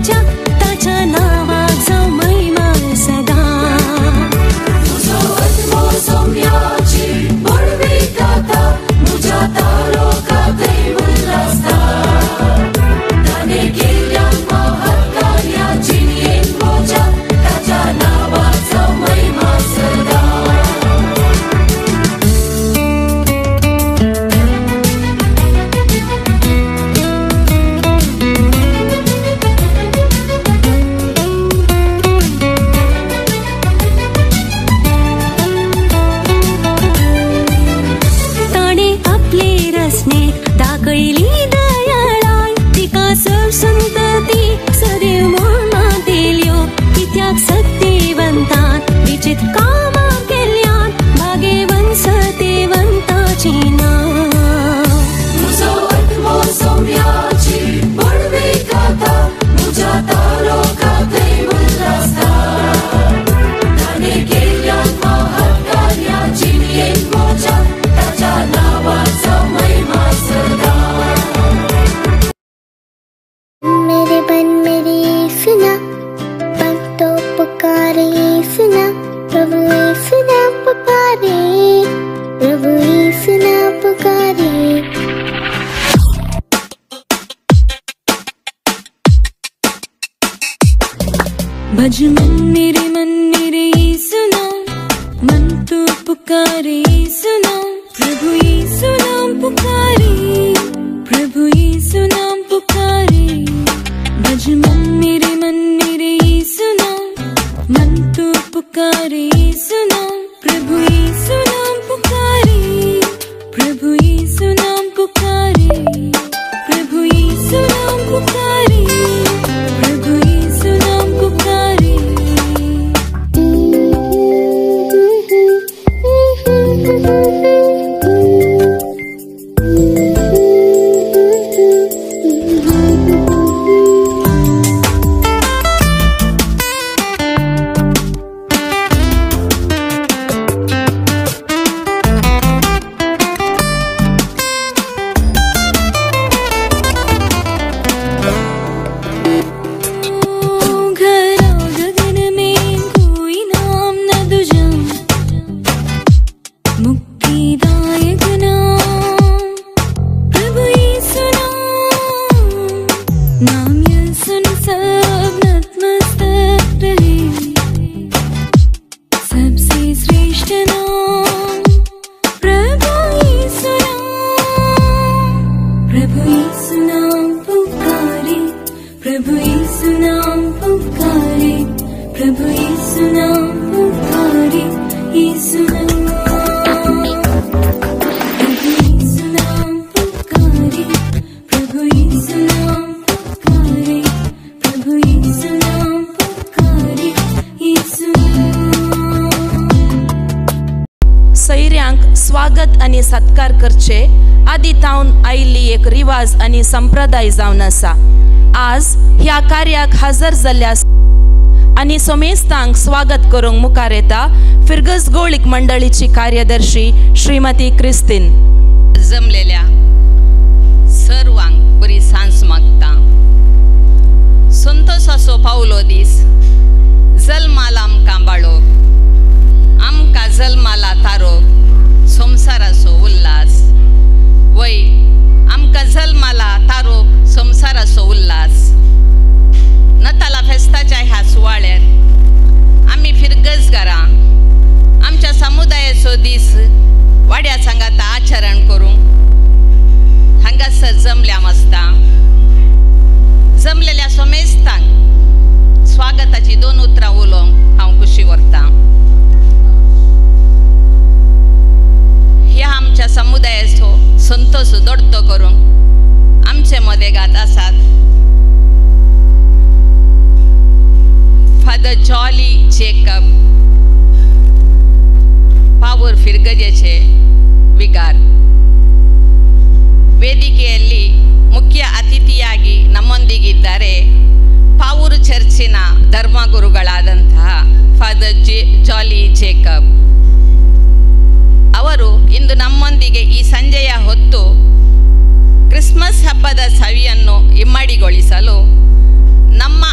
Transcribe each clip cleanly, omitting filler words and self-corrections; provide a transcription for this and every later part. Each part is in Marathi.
मोजा ताच्या नावाक जावं महिमा सदा तुजो अदमो सौम्याची बळवी गाता मुजा तालोकांतय उल्हासता ताणे केल्ल्या महान कार्याची येन मोजा ताच्या नावाक जावं महिमा सदा दाखयली दयाळाय तिका संतती सदैव मोळना दिल्यो कित्याक सत्यवंतान विचित कामां केल्यान भाग्यवान सत्यवंताची नांव तुजो आत्मो सौम्याची बळवी गाता मुजा तालोकांतय उल्हासता ताणे केल्ल्या महान कार्याची येन मोजा ताच्या नावाक जावं महिमा सदा मेरे बन मेरी सुना भक्तों पुकारे सुना प्रभु सुना पुकारे प्रभु सुना पुकारे भज मन मेरे सुना मन तो पुकारे सुना प्रभु यीशु नाम पुकारे प्रभु यीशु नाम पुकारे भज मन मेरे यीशु नाम मन तो पुकारे यीशु नाम प्रभु यीशु नाम पुकारे प्रभु यीशु नाम पुकारे प्रभु यीशु नाम पुकारे प्रभु यीशु नाम पुकारे स्वागत आणि सत्कार करचे आदी तावन आयिल्ली एक रिवाज आणि संप्रदाय जावन आसा। आज ह्या कार्याक हजर जाल्ल्या आणि सोमेस्तांक स्वागत करूंक मुखार येता फिरगस गोळीक मंडळीची कार्यदर्शी श्रीमती क्रिस्तीन। जमलेल्या सर्वांक बरी सांज मागता। संतोष असो पावलो दीस जल्माला आमकां बाळोक आमकां जल्माला तारोक संसाराचो उल्हास वय आमकां जल्माला तारोक संसाराचो उल्हास। नताला फेस्ताच्या ह्या सुवाळ्यार आमी फिरगसगारां आमच्या समुदायाचो दीस वाड्या सांगाता आचरण करूंक हांगासर जमल्या आसता। जमलेल्या सोमेस्तांक स्वागताची 2 उतरां उलोवंक हांव खुशी व्हरतां। ह्या आमच्या समुदायाचो संतोष दडतो करूंक आमचे मदेगात आसात फादर जॉली जेकब पावूर फिरगजेचे विगार। ವೇದಿಕೆಯಲ್ಲಿ ಮುಖ್ಯ ಅತಿಥಿಯಾಗಿ ನಮ್ಮೊಂದಿಗಿದ್ದಾರೆ ಪಾವೂರು ಚರ್ಚಿನ ಧರ್ಮಗುರುಗಳಾದಂತಹ ಫಾದರ್ ಜಾಲಿ ಜೇಕಬ್ ಅವರು ಇಂದು ನಮ್ಮೊಂದಿಗೆ ಈ ಸಂಜೆಯ ಹೊತ್ತು ಕ್ರಿಸ್ಮಸ್ ಹಬ್ಬದ ಸವಿಯನ್ನು ಇಮ್ಮಡಿಗೊಳಿಸಲು ನಮ್ಮ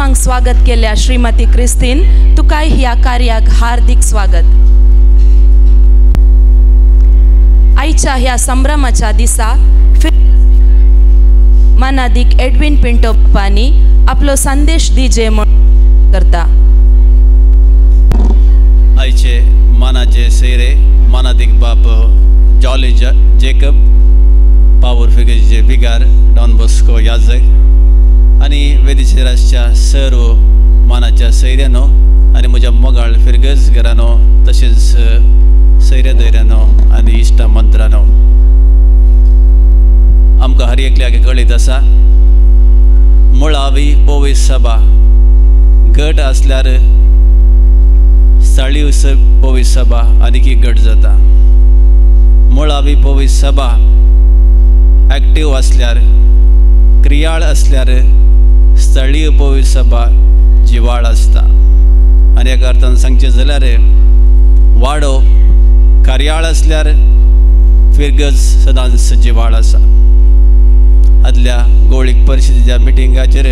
हांग स्वागत केल्या श्रीमती क्रिस्तीन, तुकाय ह्या कार्याक हार्दिक स्वागत. आयच्या ह्या संभ्रमाच्या दिसा मनादिक एडविन पिंटो पानी आपलो संदेश दिजे म्हण करता. आयचे मानाचे सेरे मानादिक बाप जॉली जेकब पावर फिगेचे बिगार डॉन बॉस्को याजक आणि वेदिचेरासच्या सर्व मानाच्या सैऱ्यानो आणि म्हज्या मोगाळ फिरगज घरानो तसेच सैऱ्या दैऱ्यानो आणि इश्टा मंत्रानो, आमकां हर एकल्याक कळीत आसा मुळावी पोवी सभा गट आसल्यार स्थळीय पोवी सभा आनीक गट जाता. मुळावी पोवी सभा ॲक्टिव्ह असल्यार क्रियाळ असल्यार स्थळीय पोवी सभा जिवाळ आसता. आनी एका अर्थान सांगचें जाल्यार वाडो कार्याळ असल्यार फिरगज सदांच जिवाळ आसा. आदल्या गोळीक परिशदेच्या मिटिंगाचेर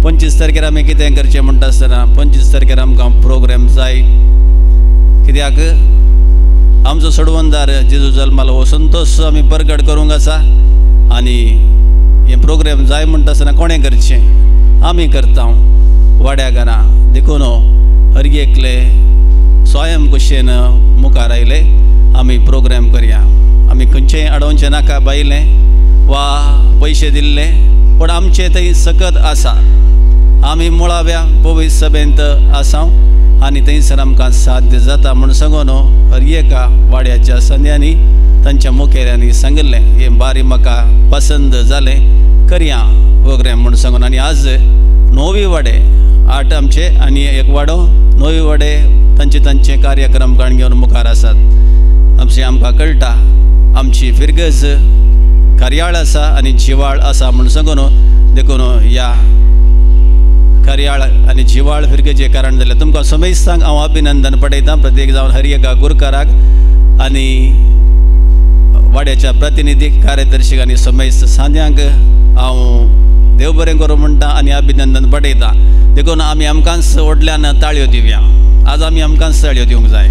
25 तारखेर आमी कितें करचें म्हणटा आसतना 25 तारखेर आमकां प्रोग्राम जाय, कित्याक आमचो सोडवणदार जेजू जल्मालो हो संतोश आमी प्रगट करूंक आसा. आनी हे प्रोग्राम जाय म्हणटा आसतना कोणें करचें? आमी करता. वाड्या घरा देखून हर एकले स्वयं कुशेन मुखार आयले आमी प्रोग्राम करया. आमी खंयचेंय अडोवचें नाका बायलें वा पयशे दिल्ले, पूण आमचे थंय सकत आसा. आमी मुळाव्या पोवी सभेंत आसा आनी थंयसर आमकां साध्य जाता म्हूण सांगून हर एका वाड्याच्या संध्यांनी तांच्या मुखेल्यांनी सांगिल्लें हे बारी म्हाका पसंद जालें करया प्रोग्राम म्हूण सांगून. आनी आज 9 वाडे 8 आमचे आनी एक वाडो 9 वाडे तांचे कार्यक्रम घेवन मुखार आसात. आमकां कळटा आमची फिरगज कार्याळ आसा आनी जिवाळ आसा म्हूण सांगून देखून ह्या कार्याळ आनी जिवाळ फिरगेचे कारण जालें तुमकां समेस्तांक हांव अभिनंदन पठयतां. प्रत्येक जावन हर एका गुरकाराक आनी वाड्याच्या प्रतिनिधीक कार्यदर्शीक आनी समेस्त सांद्यांक हांव देव बरें करूं म्हणटा आनी अभिनंदन पठयतां. देखून आमी आमकांच व्हडल्यान ताळयो दिवया. आज आमी आमकांच ताळयो दिवंक जाय.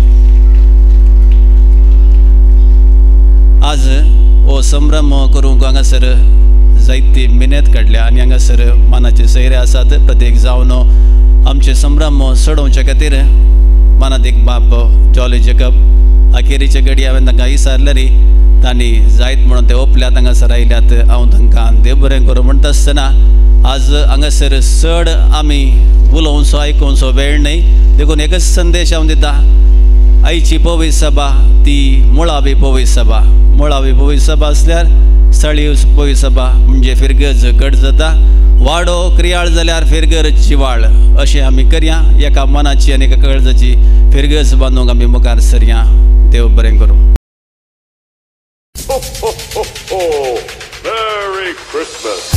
आज हो संभ्रम करूंक हांगासर जायती मेहनत काडल्या आनी हांगासर मानाचे सैरे आसात. प्रत्येक जावन आमचे संभ्रम सोडोवचे खातीर मानादिक बाप जॉली जेकब अखेरीचे घडी हांवें तांकां विचारलें तांणी जायत म्हणून ते ओपल्यात हांगासर आयल्यात. हांव तांकां देव बरें करूं म्हणटा आसतना आज हांगासर चड आमी उलोवचो आयकुचो वेळ न्हय. देखून एकच संदेश हांव दिता. आयची पोवी सभा ती मुळावी पोवी सभा. मुळावी पोवी सभा आसल्यार स्थळीय पोवी सभा म्हणजे फिरगज गट जाता. वाडो क्रियाळ जाल्यार फिरगर जिवाळ अशें आमी करया. एका मनाची आनी एका काळजाची फिरगज बांदूंक आमी मुखार सरया. देव बरें करूं. Merry Christmas.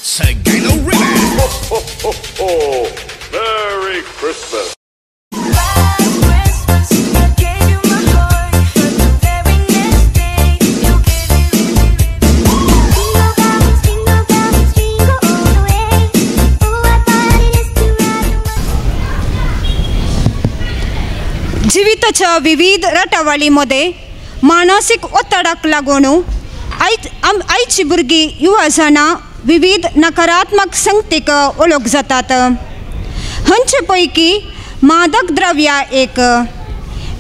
Sagano Remix. Ho, ho, ho, ho. Merry Christmas. जीविताच्या विविध रटावळीमध्ये मानसिक ओत्ताडाक लागून आयची भुरगीं युवा जाणां विविध नकारात्मक संगतीक ओळख जातात. हांचे पैकी मादक द्रव्या एक.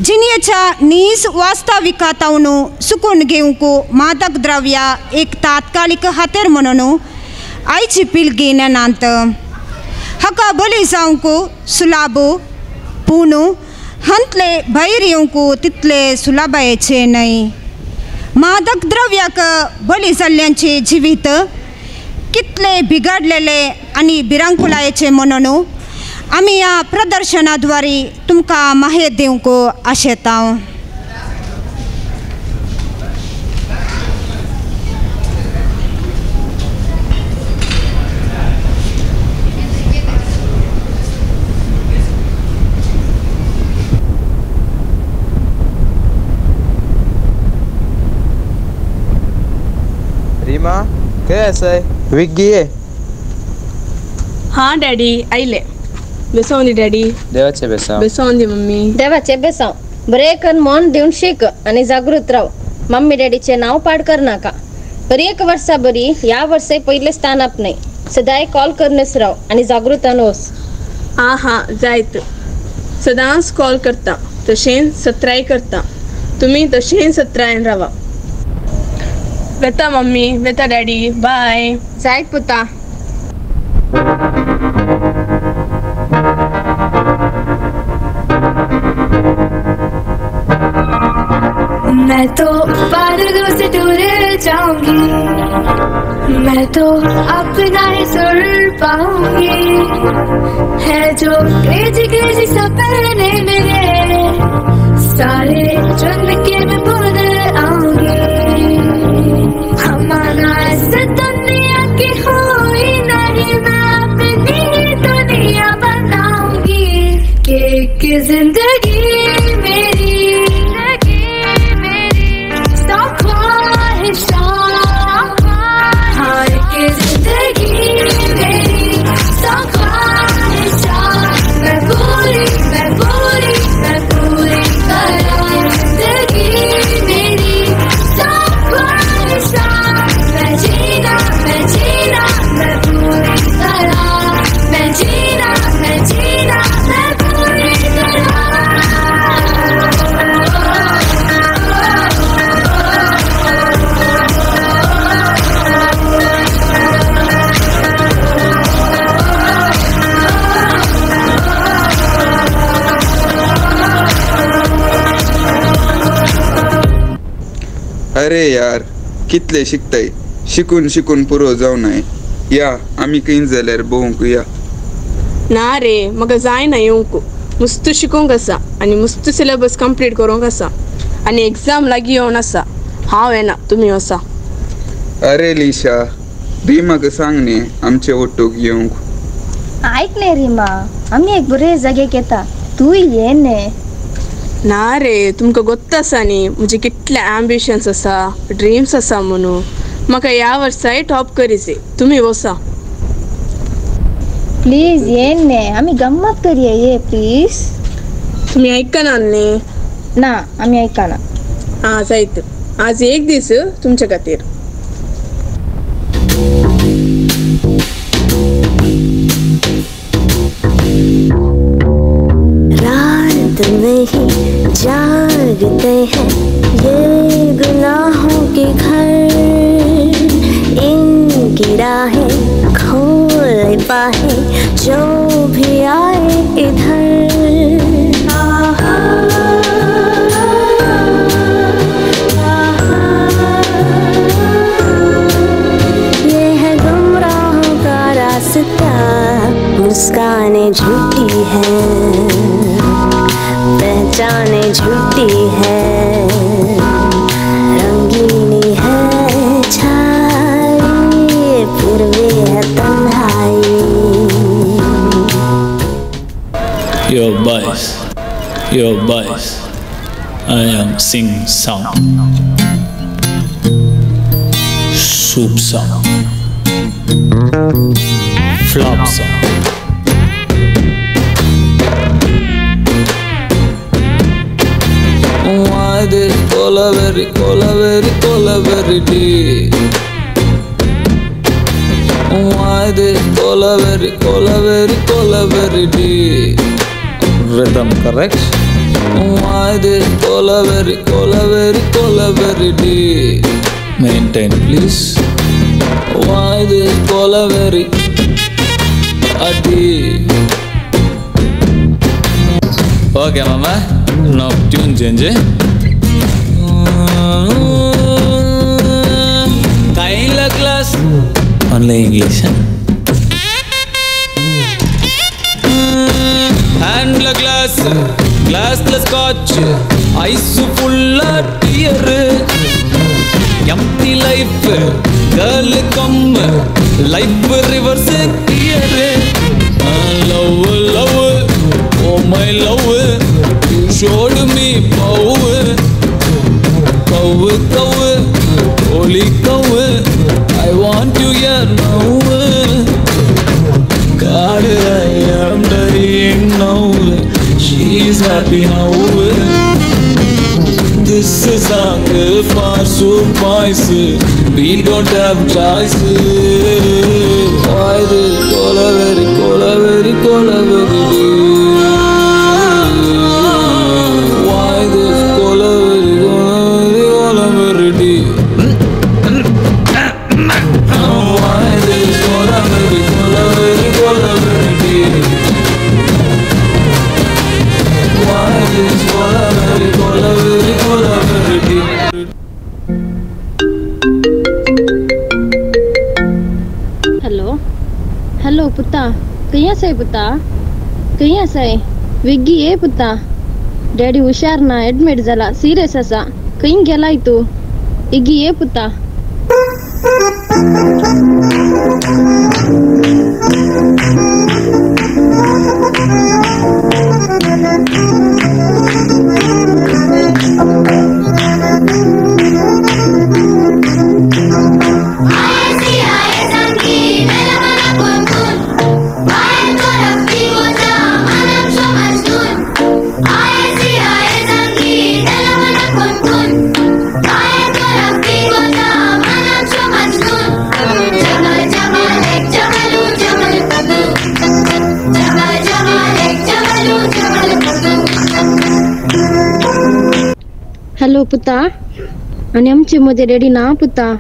जिणेच्या नीज वास्तविकतावन सुकून घेवंक मादक द्रव्या एक तात्कालिक हातेर म्हणून आयची पिळगी नेनात. हाका बळी जावंक सुलाभ, पूण हांतले भायर येवंक तितले सुलभायेचे न्हय. मादक द्रव्याक बळी जाल्ल्यांचे जिवीत कितले बिगाडलेले आनी भिरांकुलायेचे म्हणून आमी ह्या प्रदर्शनाद्वारे तुमकां माहिती दिवंक आशेता. रीमा, कैसा है? विग्गी है? हाँ डैडी आइले. बेसोंदी डॅडी. देवाचे बेसाव. बेसोंदी मम्मी. देवाचे बेसाव. बरे कर मन देऊन शिक आणि जागृत राव. मम्मी डॅडीचे नाव पाड कर नाका. बरी एक वर्षा बरी या वर्षे पहिले स्थानाप नाही. सदाय कॉल करनेस राव आणि जागृत अनोस. हाँ हाँ जायत. सदांच कॉल करता तशें सत्राय करता. तुम्ही तशें सत्रायन रावा. वेता मम्मी, वेता डॅडी, बाय. जायत पुता. मैं तो बादलों से दूर जाऊंगी, मैं तो अपना ही सुर पाऊंगी. है जो क्रेजी क्रेजी सपने मेरे, सारे चुन के मैं भूल आऊंगी. हमारा इस दुनिया की हुई नहीं, मैं अपनी दुनिया बनाऊंगी. कि जिंदगी मेरी अरे यार, कितले शिकताय. शिकून शिकून पुरो जाऊ नये. या आम्ही कहीं जाल्यार भोवंक या. ना रे, म्हाका जायना येवंक. मस्त शिकूंक आसा आनी मस्त सिलेबस कंप्लीट करूंक आसा आनी एग्जाम लागीं येवन आसा. हांव येना, तुमी वसा. अरे लिशा, रिमाक सांग न्ही आमचे ओटूक येवंक. ऐक ने रिमा, आम्ही एक बरे जागेक येता. तू ये ने. ना रे, तुमकां गोत्त आसा न्ही म्हजे कितले एम्बिशन्स आसा, ड्रीम्स आसा म्हणून. म्हाका ह्या वर्साय टॉप करीचे. तुमी वसा. प्लीज ये ने, आम्ही गंमत करूया. ये प्लीज. तुमी आयकना न्ही? ना, आम्ही आयकना. हां जायत. आज एक दीस तुमच्या खातीर. रात में ही जागते हैं ये गुनाहों के घर, इनकी राहें खोल पाए जो भी आए इधर. ये है गुमराहों का रास्ता, मुस्कानें झूठी हैं, पहचाने झूठी है, रंगीनी है छाई फिर भी है your boys. I am sing song, soup song, flop song. Why this cola very deep? Why this cola very deep? Rhythm correct? Why this cola very deep? Maintain please. Why this cola very deep? Okay mama, now tune change. Kaila class only English. And the glass the scotch, ice full of tear. Empty life, girl come, life reverse clear. Love, oh my love, you showed me power. Cow, holy cow, I want you here now. God, I am dying now. She's happy now. This is song for soup boys. We don't have choice. Why this cola very deep? Why this cola very deep? Why this cola very deep? Why this cola very deep? Hello पुता कहीं आसाय पुता कहीं आसाय विग्गी ये पुता डॅडी हुशार ना ऍडमिट जाला सिरियस आसा कहीं गेलाय तू इग्गी ये पुता हॅलो पुता आणि आमचे मध्ये रेडी ना पुता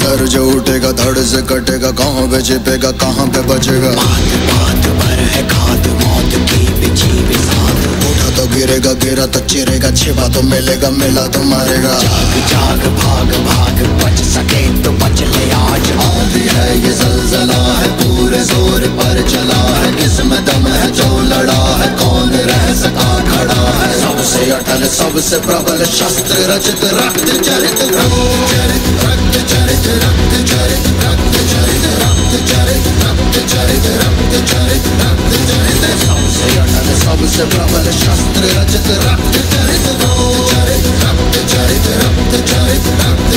सर जो उठेगा धड़ से कटेगा कहाँ पे छिपेगा कहाँ पे बचेगा बात भर है खाद मौत की बिछी बिसात उठा तो गिरेगा गिरा तो चिरेगा छिपा तो मिलेगा मिला तो मारेगा जाग जाग भाग बच सके तो बच ले आज आंधी है ये जलजला है पूरे जोर पर चला है किसमें दम है जो लड़ा है कौन रह सका खड़ा है सबसे अटल सबसे प्रबल शस्त्र रचित रक्त चरित रक्त चरित रक्त चरित रक्त चरित रक्त चरित रक्त चरित रक्त चरित रक्त चरित सबसे अटल सबसे प्रबल शस्त्र रचित रक्त चरित रक्त चरित रक्त चरित रक्त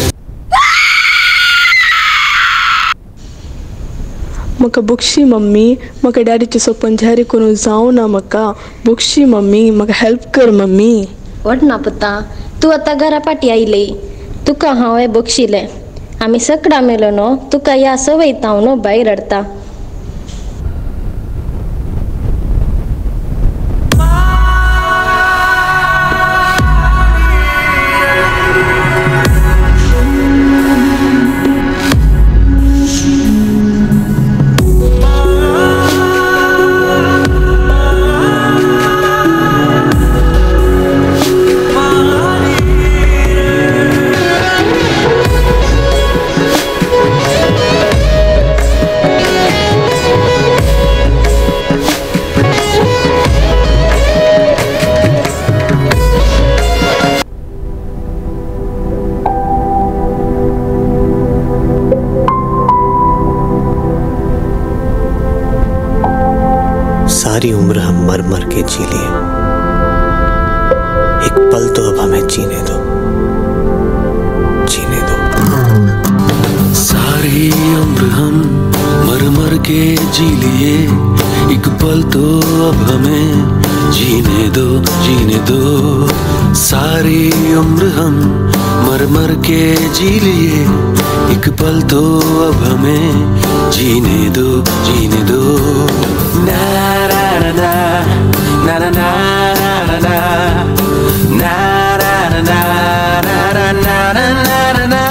म्हाका बुकशी मम्मी म्हाका डॅडीचे सोपन जारी करून जाऊ ना म्हाका बुकशी मम्मी म्हाका हेल्प कर मम्मी वट ना पुता तू आता घरा पाठी आयली तुका हांव हे बक्षिले आम्ही सकड़ा मेलो नो तुका या सवयता नो भायर रडता सारी उम्र हम मर मर के जी लिए, एक पल तो अब हमें जीने दो, जीने दो। सारी उम्र हम मर मर के जी लिए, एक पल तो अब हमें जीने दो, जीने दो। सारी उम्र हम मर मर के जी लिए, एक पल तो अब हमें जीने दो, जीने दो। ना ना ना ना ना ना ना ना ना ना ना ना ना ना।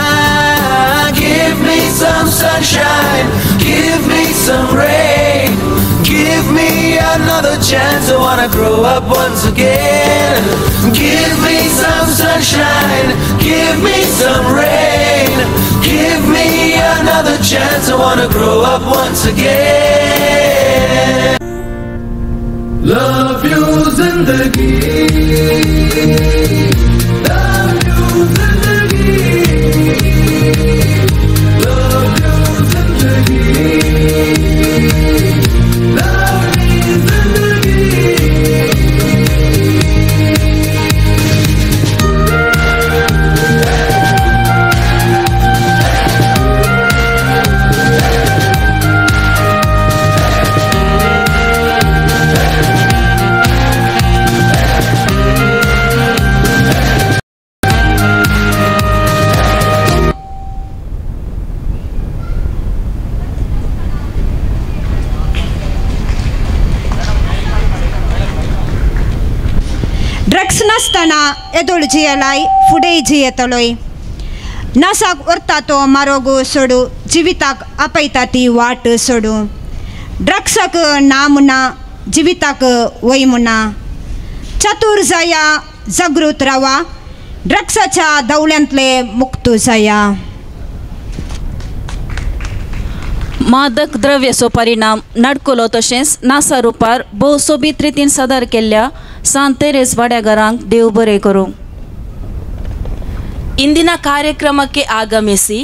Give me some sunshine, give me some rain, give me another chance. I wanna grow up once again. Give me some sunshine, give me some rain, give me another chance. I wanna grow up once again. Love you zindagi, love you zindagi, love you zindagi, love me zindagi. Drugs नसताना येदोळ जियलाय फुडें जियेतलोय. नसाक व्हरता तो मारोगो सोडू, जिविताक आपयता ती वाट सोडू. ड्रग्साक ना मुना, जिविताक वय मुना. चतुर जाया, जागृत रावा, ड्रग्साच्या दवल्यांतले मुक्त जाया. मादक द्रव्याचो परिणाम नडकलो तशेंच नासा रुपार भोव सोबीत रितीन सादर केल्ल्या सांत तेरेस वाड्यागारांक देव बरें करूं. ಇಂದಿನ ಕಾರ್ಯಕ್ರಮಕ್ಕೆ ಆಗಮಿಸಿ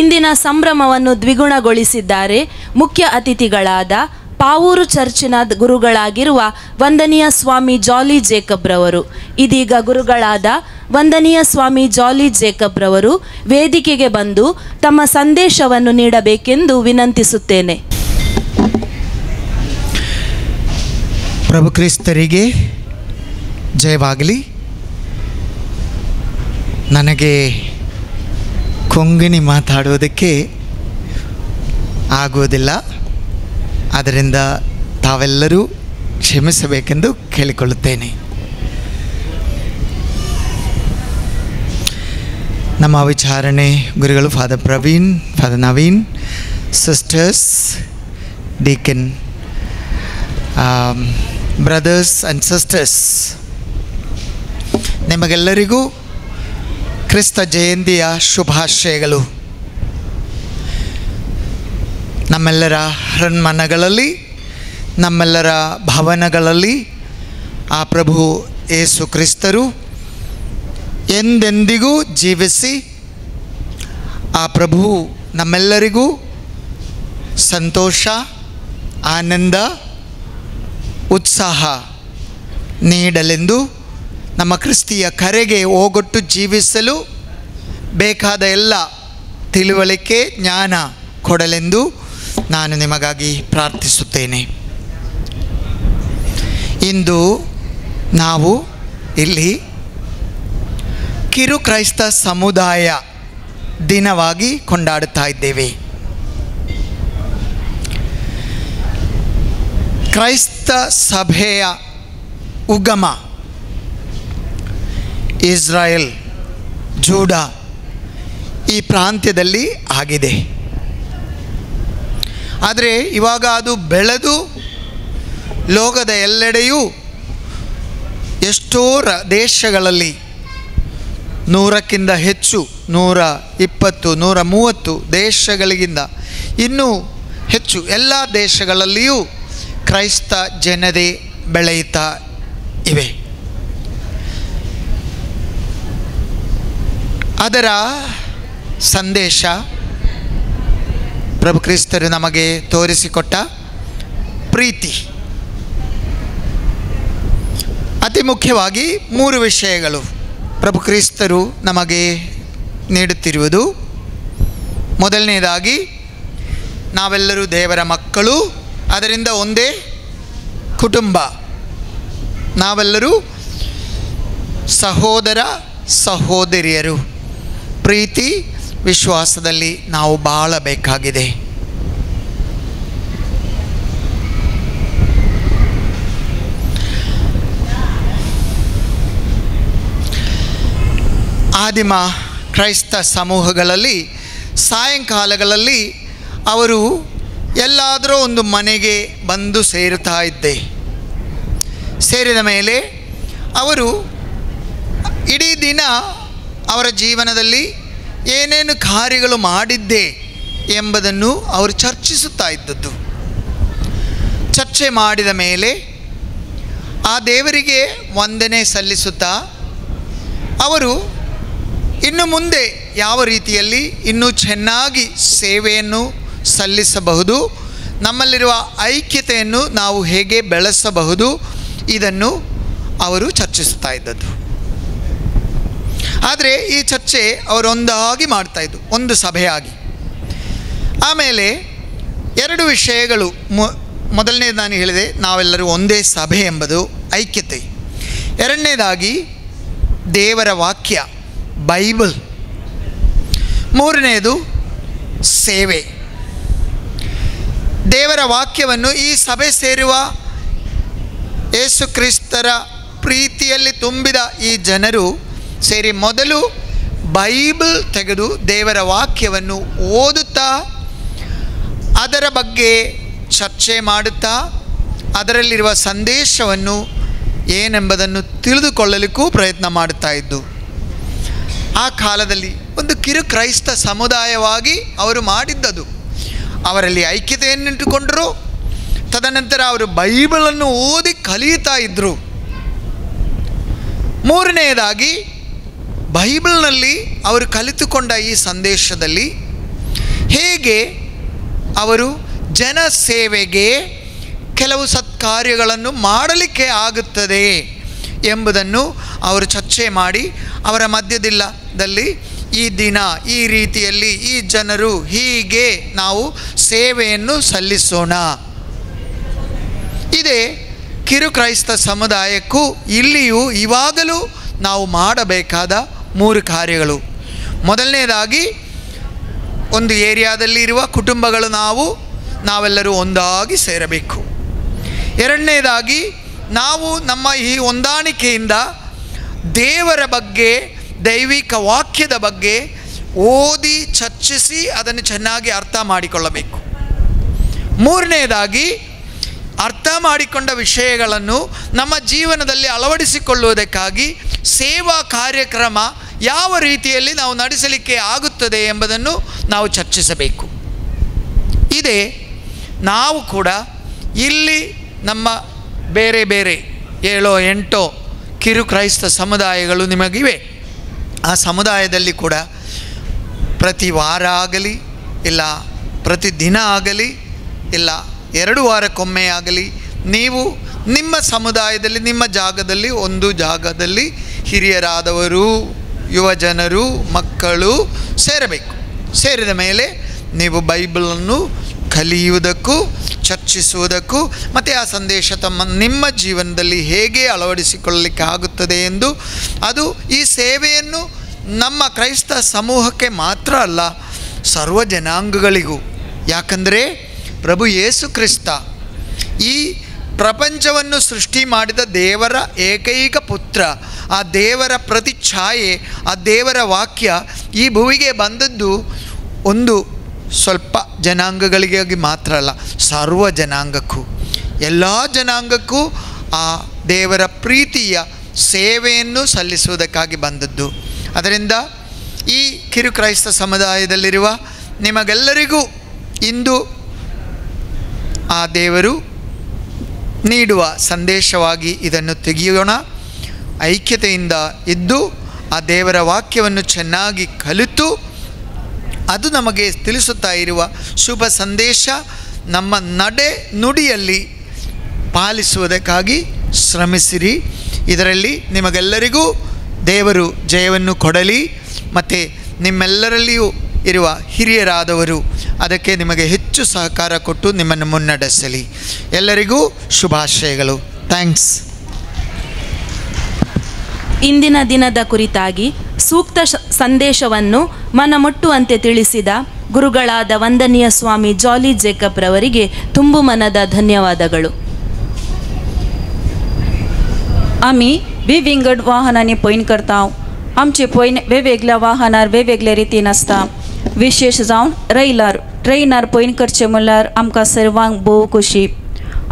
ಇಂದಿನ ಸಂಭ್ರಮವನ್ನು ದ್ವಿಗುಣಗೊಳಿಸಿದ್ದಾರೆ ಮುಖ್ಯ ಅತಿಥಿಗಳಾದ ಪಾವೂರು ಚರ್ಚಿನ ಗುರುಗಳಾಗಿರುವ ವಂದನೀಯ ಸ್ವಾಮಿ ಜಾಲಿ ಜೇಕಬ್ ರವರು. ಇದೀಗ ಗುರುಗಳಾದ ವಂದನೀಯ ಸ್ವಾಮಿ ಜಾಲಿ ಜೇಕಬ್ ರವರು ವೇದಿಕೆಗೆ ಬಂದು ತಮ್ಮ ಸಂದೇಶವನ್ನು ನೀಡಬೇಕೆಂದು ವಿನಂತಿಸುತ್ತೇನೆ. ಪ್ರಭು ಕ್ರಿಸ್ತರಿಗೆ ಜಯವಾಗಲಿ. ನನಗೆ ಕೊಂಗಣಿ ಮಾತಾಡೋದಕ್ಕೆ ಆಗುವುದಿಲ್ಲ, ಆದ್ದರಿಂದ ತಾವೆಲ್ಲರೂ ಕ್ಷಮಿಸಬೇಕೆಂದು ಕೇಳಿಕೊಳ್ಳುತ್ತೇನೆ. ನಮ್ಮ ವಿಚಾರಣೆ ಗುರುಗಳು father Praveen, father Naveen, sisters, deacon, brothers and sisters, ನಿಮಗೆಲ್ಲರಿಗೂ ಕ್ರಿಸ್ತ ಜಯಂತಿಯ ಶುಭಾಶಯಗಳು. ನಮ್ಮೆಲ್ಲರ ಹೃನ್ಮನಗಳಲ್ಲಿ, ನಮ್ಮೆಲ್ಲರ ಭವನಗಳಲ್ಲಿ ಆ ಪ್ರಭು ಯೇಸು ಕ್ರಿಸ್ತರು ಎಂದೆಂದಿಗೂ ಜೀವಿಸಿ ಆ ಪ್ರಭು ನಮ್ಮೆಲ್ಲರಿಗೂ ಸಂತೋಷ, ಆನಂದ, ಉತ್ಸಾಹ ನೀಡಲೆಂದು, ನಮ್ಮ ಕ್ರಿಸ್ತಿಯ ಕರೆಗೆ ಓಗೊಟ್ಟು ಜೀವಿಸಲು ಬೇಕಾದ ಎಲ್ಲ ತಿಳುವಳಿಕೆ, ಜ್ಞಾನ ಕೊಡಲೆಂದು ನಾನು ನಿಮಗಾಗಿ ಪ್ರಾರ್ಥಿಸುತ್ತೇನೆ. ಇಂದು ನಾವು ಇಲ್ಲಿ ಕಿರು ಕ್ರೈಸ್ತ ಸಮುದಾಯ ದಿನವಾಗಿ ಕೊಂಡಾಡುತ್ತಾ ಇದ್ದೇವೆ. ಕ್ರೈಸ್ತ ಸಭೆಯ ಉಗಮ ಇಸ್ರಾಯೇಲ್, ಜೂಡಾ ಈ ಪ್ರಾಂತ್ಯದಲ್ಲಿ ಆಗಿದೆ. ಆದರೆ ಇವಾಗ ಅದು ಬೆಳೆದು ಲೋಕದ ಎಲ್ಲೆಡೆಯೂ ಎಷ್ಟೋ ದೇಶಗಳಲ್ಲಿ 100ಕ್ಕಿಂತ ಹೆಚ್ಚು, 120, 130 ದೇಶಗಳಿಗಿಂತ ಇನ್ನೂ ಹೆಚ್ಚು ಎಲ್ಲ ದೇಶಗಳಲ್ಲಿಯೂ ಕ್ರೈಸ್ತ ಜನತೆ ಬೆಳೆಯುತ್ತಾ ಇವೆ. ಅದರ ಸಂದೇಶ ಪ್ರಭು ಕ್ರಿಸ್ತರು ನಮಗೆ ತೋರಿಸಿಕೊಟ್ಟ ಪ್ರೀತಿ. ಅತಿ ಮುಖ್ಯವಾಗಿ 3 ವಿಷಯಗಳು ಪ್ರಭು ಕ್ರಿಸ್ತರು ನಮಗೆ ನೀಡುತ್ತಿರುವುದು. ಮೊದಲನೇದಾಗಿ ನಾವೆಲ್ಲರೂ ದೇವರ ಮಕ್ಕಳು, ಅದರಿಂದ ಒಂದೇ ಕುಟುಂಬ, ನಾವೆಲ್ಲರೂ ಸಹೋದರ ಸಹೋದರಿಯರು, ಪ್ರೀತಿ ವಿಶ್ವಾಸದಲ್ಲಿ ನಾವು ಬಾಳಬೇಕಾಗಿದೆ. ಆದಿಮ ಕ್ರೈಸ್ತ ಸಮೂಹಗಳಲ್ಲಿ ಸಾಯಂಕಾಲಗಳಲ್ಲಿ ಅವರು ಎಲ್ಲಾದರೂ ಒಂದು ಮನೆಗೆ ಬಂದು ಸೇರುತ್ತಾ ಇದ್ದೆ. ಸೇರಿದ ಮೇಲೆ ಅವರು ಇಡೀ ದಿನ ಅವರ ಜೀವನದಲ್ಲಿ ಏನೇನು ಕಾರ್ಯಗಳು ಮಾಡಿದ್ದೆ ಎಂಬುದನ್ನು ಅವರು ಚರ್ಚಿಸುತ್ತಾ ಇದ್ದದ್ದು. ಚರ್ಚೆ ಮಾಡಿದ ಮೇಲೆ ಆ ದೇವರಿಗೆ ವಂದನೆ ಸಲ್ಲಿಸುತ್ತಾ ಅವರು ಇನ್ನು ಮುಂದೆ ಯಾವ ರೀತಿಯಲ್ಲಿ ಇನ್ನೂ ಚೆನ್ನಾಗಿ ಸೇವೆಯನ್ನು ಸಲ್ಲಿಸಬಹುದು, ನಮ್ಮಲ್ಲಿರುವ ಐಕ್ಯತೆಯನ್ನು ನಾವು ಹೇಗೆ ಬೆಳೆಸಬಹುದು, ಇದನ್ನು ಅವರು ಚರ್ಚಿಸ್ತಾ ಇದ್ದದ್ದು. ಆದರೆ ಈ ಚರ್ಚೆ ಅವರೊಂದಾಗಿ ಮಾಡ್ತಾಯಿದ್ದು, ಒಂದು ಸಭೆಯಾಗಿ. ಆಮೇಲೆ 2 ವಿಷಯಗಳು. ಮೊದಲನೇದು ನಾನು ಹೇಳಿದೆ, ನಾವೆಲ್ಲರೂ ಒಂದೇ ಸಭೆ ಎಂಬುದು ಐಕ್ಯತೆ. ಎರಡನೇದಾಗಿ ದೇವರ ವಾಕ್ಯ ಬೈಬಲ್. ಮೂರನೇದು ಸೇವೆ. ದೇವರ ವಾಕ್ಯವನ್ನು ಈ ಸಭೆ ಸೇರುವ ಯೇಸು ಕ್ರಿಸ್ತರ ಪ್ರೀತಿಯಲ್ಲಿ ತುಂಬಿದ ಈ ಜನರು ಸೇರಿ ಮೊದಲು ಬೈಬಲ್ ತೆಗೆದು ದೇವರ ವಾಕ್ಯವನ್ನು ಓದುತ್ತಾ ಅದರ ಬಗ್ಗೆ ಚರ್ಚೆ ಮಾಡುತ್ತಾ ಅದರಲ್ಲಿರುವ ಸಂದೇಶವನ್ನು ಏನೆಂಬುದನ್ನು ತಿಳಿದುಕೊಳ್ಳಲಿಕ್ಕೂ ಪ್ರಯತ್ನ ಮಾಡುತ್ತಾ ಇದ್ದು. ಆ ಕಾಲದಲ್ಲಿ ಒಂದು ಕಿರು ಕ್ರೈಸ್ತ ಸಮುದಾಯವಾಗಿ ಅವರು ಮಾಡಿದ್ದದು. ಅವರಲ್ಲಿ ಐಕ್ಯತೆಯನ್ನಿಟ್ಟುಕೊಂಡರು. ತದನಂತರ ಅವರು ಬೈಬಲನ್ನು ಓದಿ ಕಲಿಯುತ್ತಾ ಇದ್ದರು. ಮೂರನೆಯದಾಗಿ ಬೈಬಲ್ನಲ್ಲಿ ಅವರು ಕಲಿತುಕೊಂಡ ಈ ಸಂದೇಶದಲ್ಲಿ ಹೇಗೆ ಅವರು ಜನ ಸೇವೆಗೆ ಕೆಲವು ಸತ್ಕಾರ್ಯಗಳನ್ನು ಮಾಡಲಿಕ್ಕೆ ಆಗುತ್ತದೆ ಎಂಬುದನ್ನು ಅವರು ಚರ್ಚೆ ಮಾಡಿ ಅವರ ಮಧ್ಯದಲ್ಲಿ ಈ ದಿನ ಈ ರೀತಿಯಲ್ಲಿ ಈ ಜನರು ಹೀಗೆ ನಾವು ಸೇವೆಯನ್ನು ಸಲ್ಲಿಸೋಣ. ಇದೇ ಕಿರು ಕ್ರೈಸ್ತ ಸಮುದಾಯಕ್ಕೂ ಇಲ್ಲಿಯೂ ಇವಾಗಲೂ ನಾವು ಮಾಡಬೇಕಾದ 3 ಕಾರ್ಯಗಳು. ಮೊದಲನೇದಾಗಿ ಒಂದು ಏರಿಯಾದಲ್ಲಿ ಇರುವ ಕುಟುಂಬಗಳು ನಾವೆಲ್ಲರೂ ಒಂದಾಗಿ ಸೇರಬೇಕು. ಎರಡನೇದಾಗಿ ನಾವು ನಮ್ಮ ಈ ಹೊಂದಾಣಿಕೆಯಿಂದ ದೇವರ ಬಗ್ಗೆ ದೈವಿಕ ವಾಕ್ಯದ ಬಗ್ಗೆ ಓದಿ ಚರ್ಚಿಸಿ ಅದನ್ನು ಚೆನ್ನಾಗಿ ಅರ್ಥ ಮಾಡಿಕೊಳ್ಳಬೇಕು. ಮೂರನೇದಾಗಿ ಅರ್ಥ ಮಾಡಿಕೊಂಡ ವಿಷಯಗಳನ್ನು ನಮ್ಮ ಜೀವನದಲ್ಲಿ ಅಳವಡಿಸಿಕೊಳ್ಳುವುದಕ್ಕಾಗಿ ಸೇವಾ ಕಾರ್ಯಕ್ರಮ ಯಾವ ರೀತಿಯಲ್ಲಿ ನಾವು ನಡೆಸಲಿಕ್ಕೆ ಆಗುತ್ತದೆ ಎಂಬುದನ್ನು ನಾವು ಚರ್ಚಿಸಬೇಕು. ಇದೇ ನಾವು ಕೂಡ ಇಲ್ಲಿ ನಮ್ಮ ಬೇರೆ ಬೇರೆ 7-8 ಕಿರು ಕ್ರೈಸ್ತ ಸಮುದಾಯಗಳು ನಿಮಗಿವೆ. ಆ ಸಮುದಾಯದಲ್ಲಿ ಕೂಡ ಪ್ರತಿ ವಾರ ಆಗಲಿ ಇಲ್ಲ ಪ್ರತಿದಿನ ಆಗಲಿ ಇಲ್ಲ 2 ವಾರಕ್ಕೊಮ್ಮೆ ಆಗಲಿ ನೀವು ನಿಮ್ಮ ಸಮುದಾಯದಲ್ಲಿ ನಿಮ್ಮ ಜಾಗದಲ್ಲಿ ಒಂದು ಜಾಗದಲ್ಲಿ ಹಿರಿಯರಾದವರು ಯುವಜನರು ಮಕ್ಕಳು ಸೇರಬೇಕು. ಸೇರಿದ ಮೇಲೆ ನೀವು ಬೈಬಲನ್ನು ಕಲಿಯುವುದಕ್ಕೂ ಚರ್ಚಿಸುವುದಕ್ಕೂ ಮತ್ತು ಆ ಸಂದೇಶ ನಿಮ್ಮ ಜೀವನದಲ್ಲಿ ಹೇಗೆ ಅಳವಡಿಸಿಕೊಳ್ಳಲಿಕ್ಕೆ ಆಗುತ್ತದೆ ಎಂದು ಅದು ಈ ಸೇವೆಯನ್ನು ನಮ್ಮ ಕ್ರೈಸ್ತ ಸಮೂಹಕ್ಕೆ ಮಾತ್ರ ಅಲ್ಲ ಸರ್ವ ಜನಾಂಗಗಳಿಗೂ. ಯಾಕಂದರೆ ಪ್ರಭು ಯೇಸು ಕ್ರಿಸ್ತ ಈ ಪ್ರಪಂಚವನ್ನು ಸೃಷ್ಟಿ ಮಾಡಿದ ದೇವರ ಏಕೈಕ ಪುತ್ರ, ಆ ದೇವರ ಪ್ರತಿಛಾಯೆ, ಆ ದೇವರ ವಾಕ್ಯ ಈ ಭೂಮಿಗೆ ಬಂದದ್ದು ಒಂದು ಸ್ವಲ್ಪ ಜನಾಂಗಗಳಿಗಾಗಿ ಮಾತ್ರ ಅಲ್ಲ, ಸರ್ವ ಜನಾಂಗಕ್ಕೂ ಎಲ್ಲ ಜನಾಂಗಕ್ಕೂ ಆ ದೇವರ ಪ್ರೀತಿಯ ಸೇವೆಯನ್ನು ಸಲ್ಲಿಸುವುದಕ್ಕಾಗಿ ಬಂದದ್ದು. ಅದರಿಂದ ಈ ಕಿರು ಕ್ರೈಸ್ತ ಸಮುದಾಯದಲ್ಲಿರುವ ನಿಮಗೆಲ್ಲರಿಗೂ ಇಂದು ಆ ದೇವರು ನೀಡುವ ಸಂದೇಶವಾಗಿ ಇದನ್ನು ತೆಗೆಯೋಣ. ಐಕ್ಯತೆಯಿಂದ ಇದ್ದು ಆ ದೇವರ ವಾಕ್ಯವನ್ನು ಚೆನ್ನಾಗಿ ಕಲಿತು ಅದು ನಮಗೆ ತಿಳಿಸುತ್ತಾ ಇರುವ ಶುಭ ಸಂದೇಶ ನಮ್ಮ ನಡೆ ನುಡಿಯಲ್ಲಿ ಪಾಲಿಸುವುದಕ್ಕಾಗಿ ಶ್ರಮಿಸಿರಿ. ಇದರಲ್ಲಿ ನಿಮಗೆಲ್ಲರಿಗೂ ದೇವರು ಜಯವನ್ನು ಕೊಡಲಿ. ಮತ್ತು ನಿಮ್ಮೆಲ್ಲರಲ್ಲಿಯೂ ಇರುವ ಹಿರಿಯರಾದವರು ಅದಕ್ಕೆ ನಿಮಗೆ ಹೆಚ್ಚು ಸಹಕಾರ ಕೊಟ್ಟು ನಿಮ್ಮನ್ನು ಮುನ್ನಡೆಸಲಿ. ಎಲ್ಲರಿಗೂ ಶುಭಾಶಯಗಳು. ಥ್ಯಾಂಕ್ಸ್. ಇಂದಿನ ದಿನದ ಕುರಿತಾಗಿ ಸೂಕ್ತ ಸಂದೇಶವನ್ನು ಮನಮುಟ್ಟುವಂತೆ ತಿಳಿಸಿದ ಗುರುಗಳಾದ ವಂದನೀಯ ಸ್ವಾಮಿ ಜಾಲಿ ಜೇಕಬ್ ರವರಿಗೆ ತುಂಬು ಮನದ ಧನ್ಯವಾದಗಳು. आम्ही विविंगड वाहनाने पैन करता. आमचे पैन वेगवेगळ्या वाहनार वेगवेगळ्या रितीन आसता. विशेष जावन ट्रेनार पैन करचें म्हणल्यार आमकां सर्वांक भोव खोशी.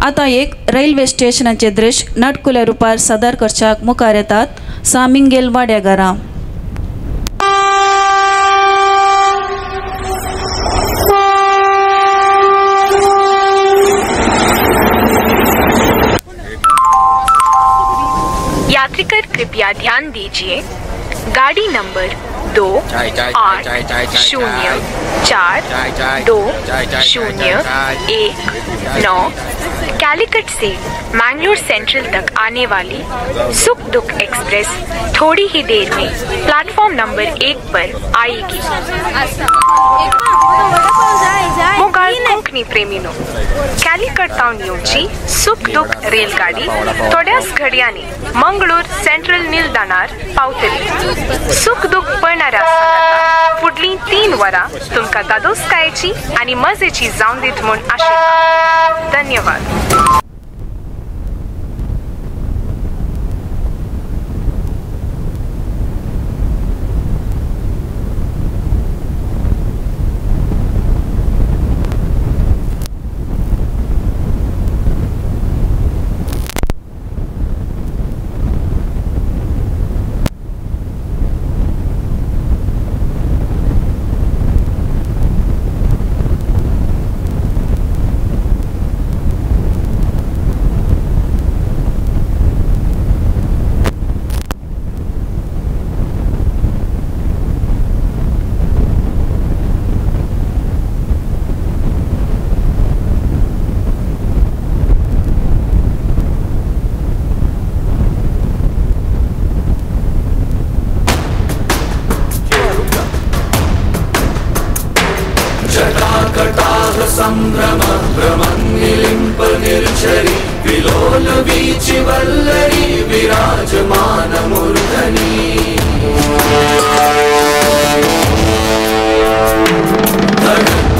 आतां एक रेल्वे स्टेशनाचे दृश्य नाटकुल्या रुपार सादर करच्याक मुखार येतात सामिंगेल वाड्यागारा. यात्रीगण कृपया ध्यान दीजिए. गाड़ी नंबर 28042019 कैलिकट से मैंगलोर सेंट्रल तक आने वाली सुख दुख एक्सप्रेस थोड़ी ही देर में प्लेटफॉर्म नंबर 1 पर आएगी. मोगाल कोंकणी प्रेमीनो, कॅलिकट तावन येवची सुख दुख रेलगाडी थोड्याच घडयांनी मंगळूर सेंट्रल निल्दाणार पावतली. सुख दुख पळणाऱ्या संगताक फुडलीं 3 वरां तुमकां दादोसकायेची आनी मजेची जावन दीत म्हूण आशेता. धन्यवाद. संभ्रम भ्रमन्निलिम्प निर्झरि विलोल वीचि वल्लरी विराजमान मूर्धनि.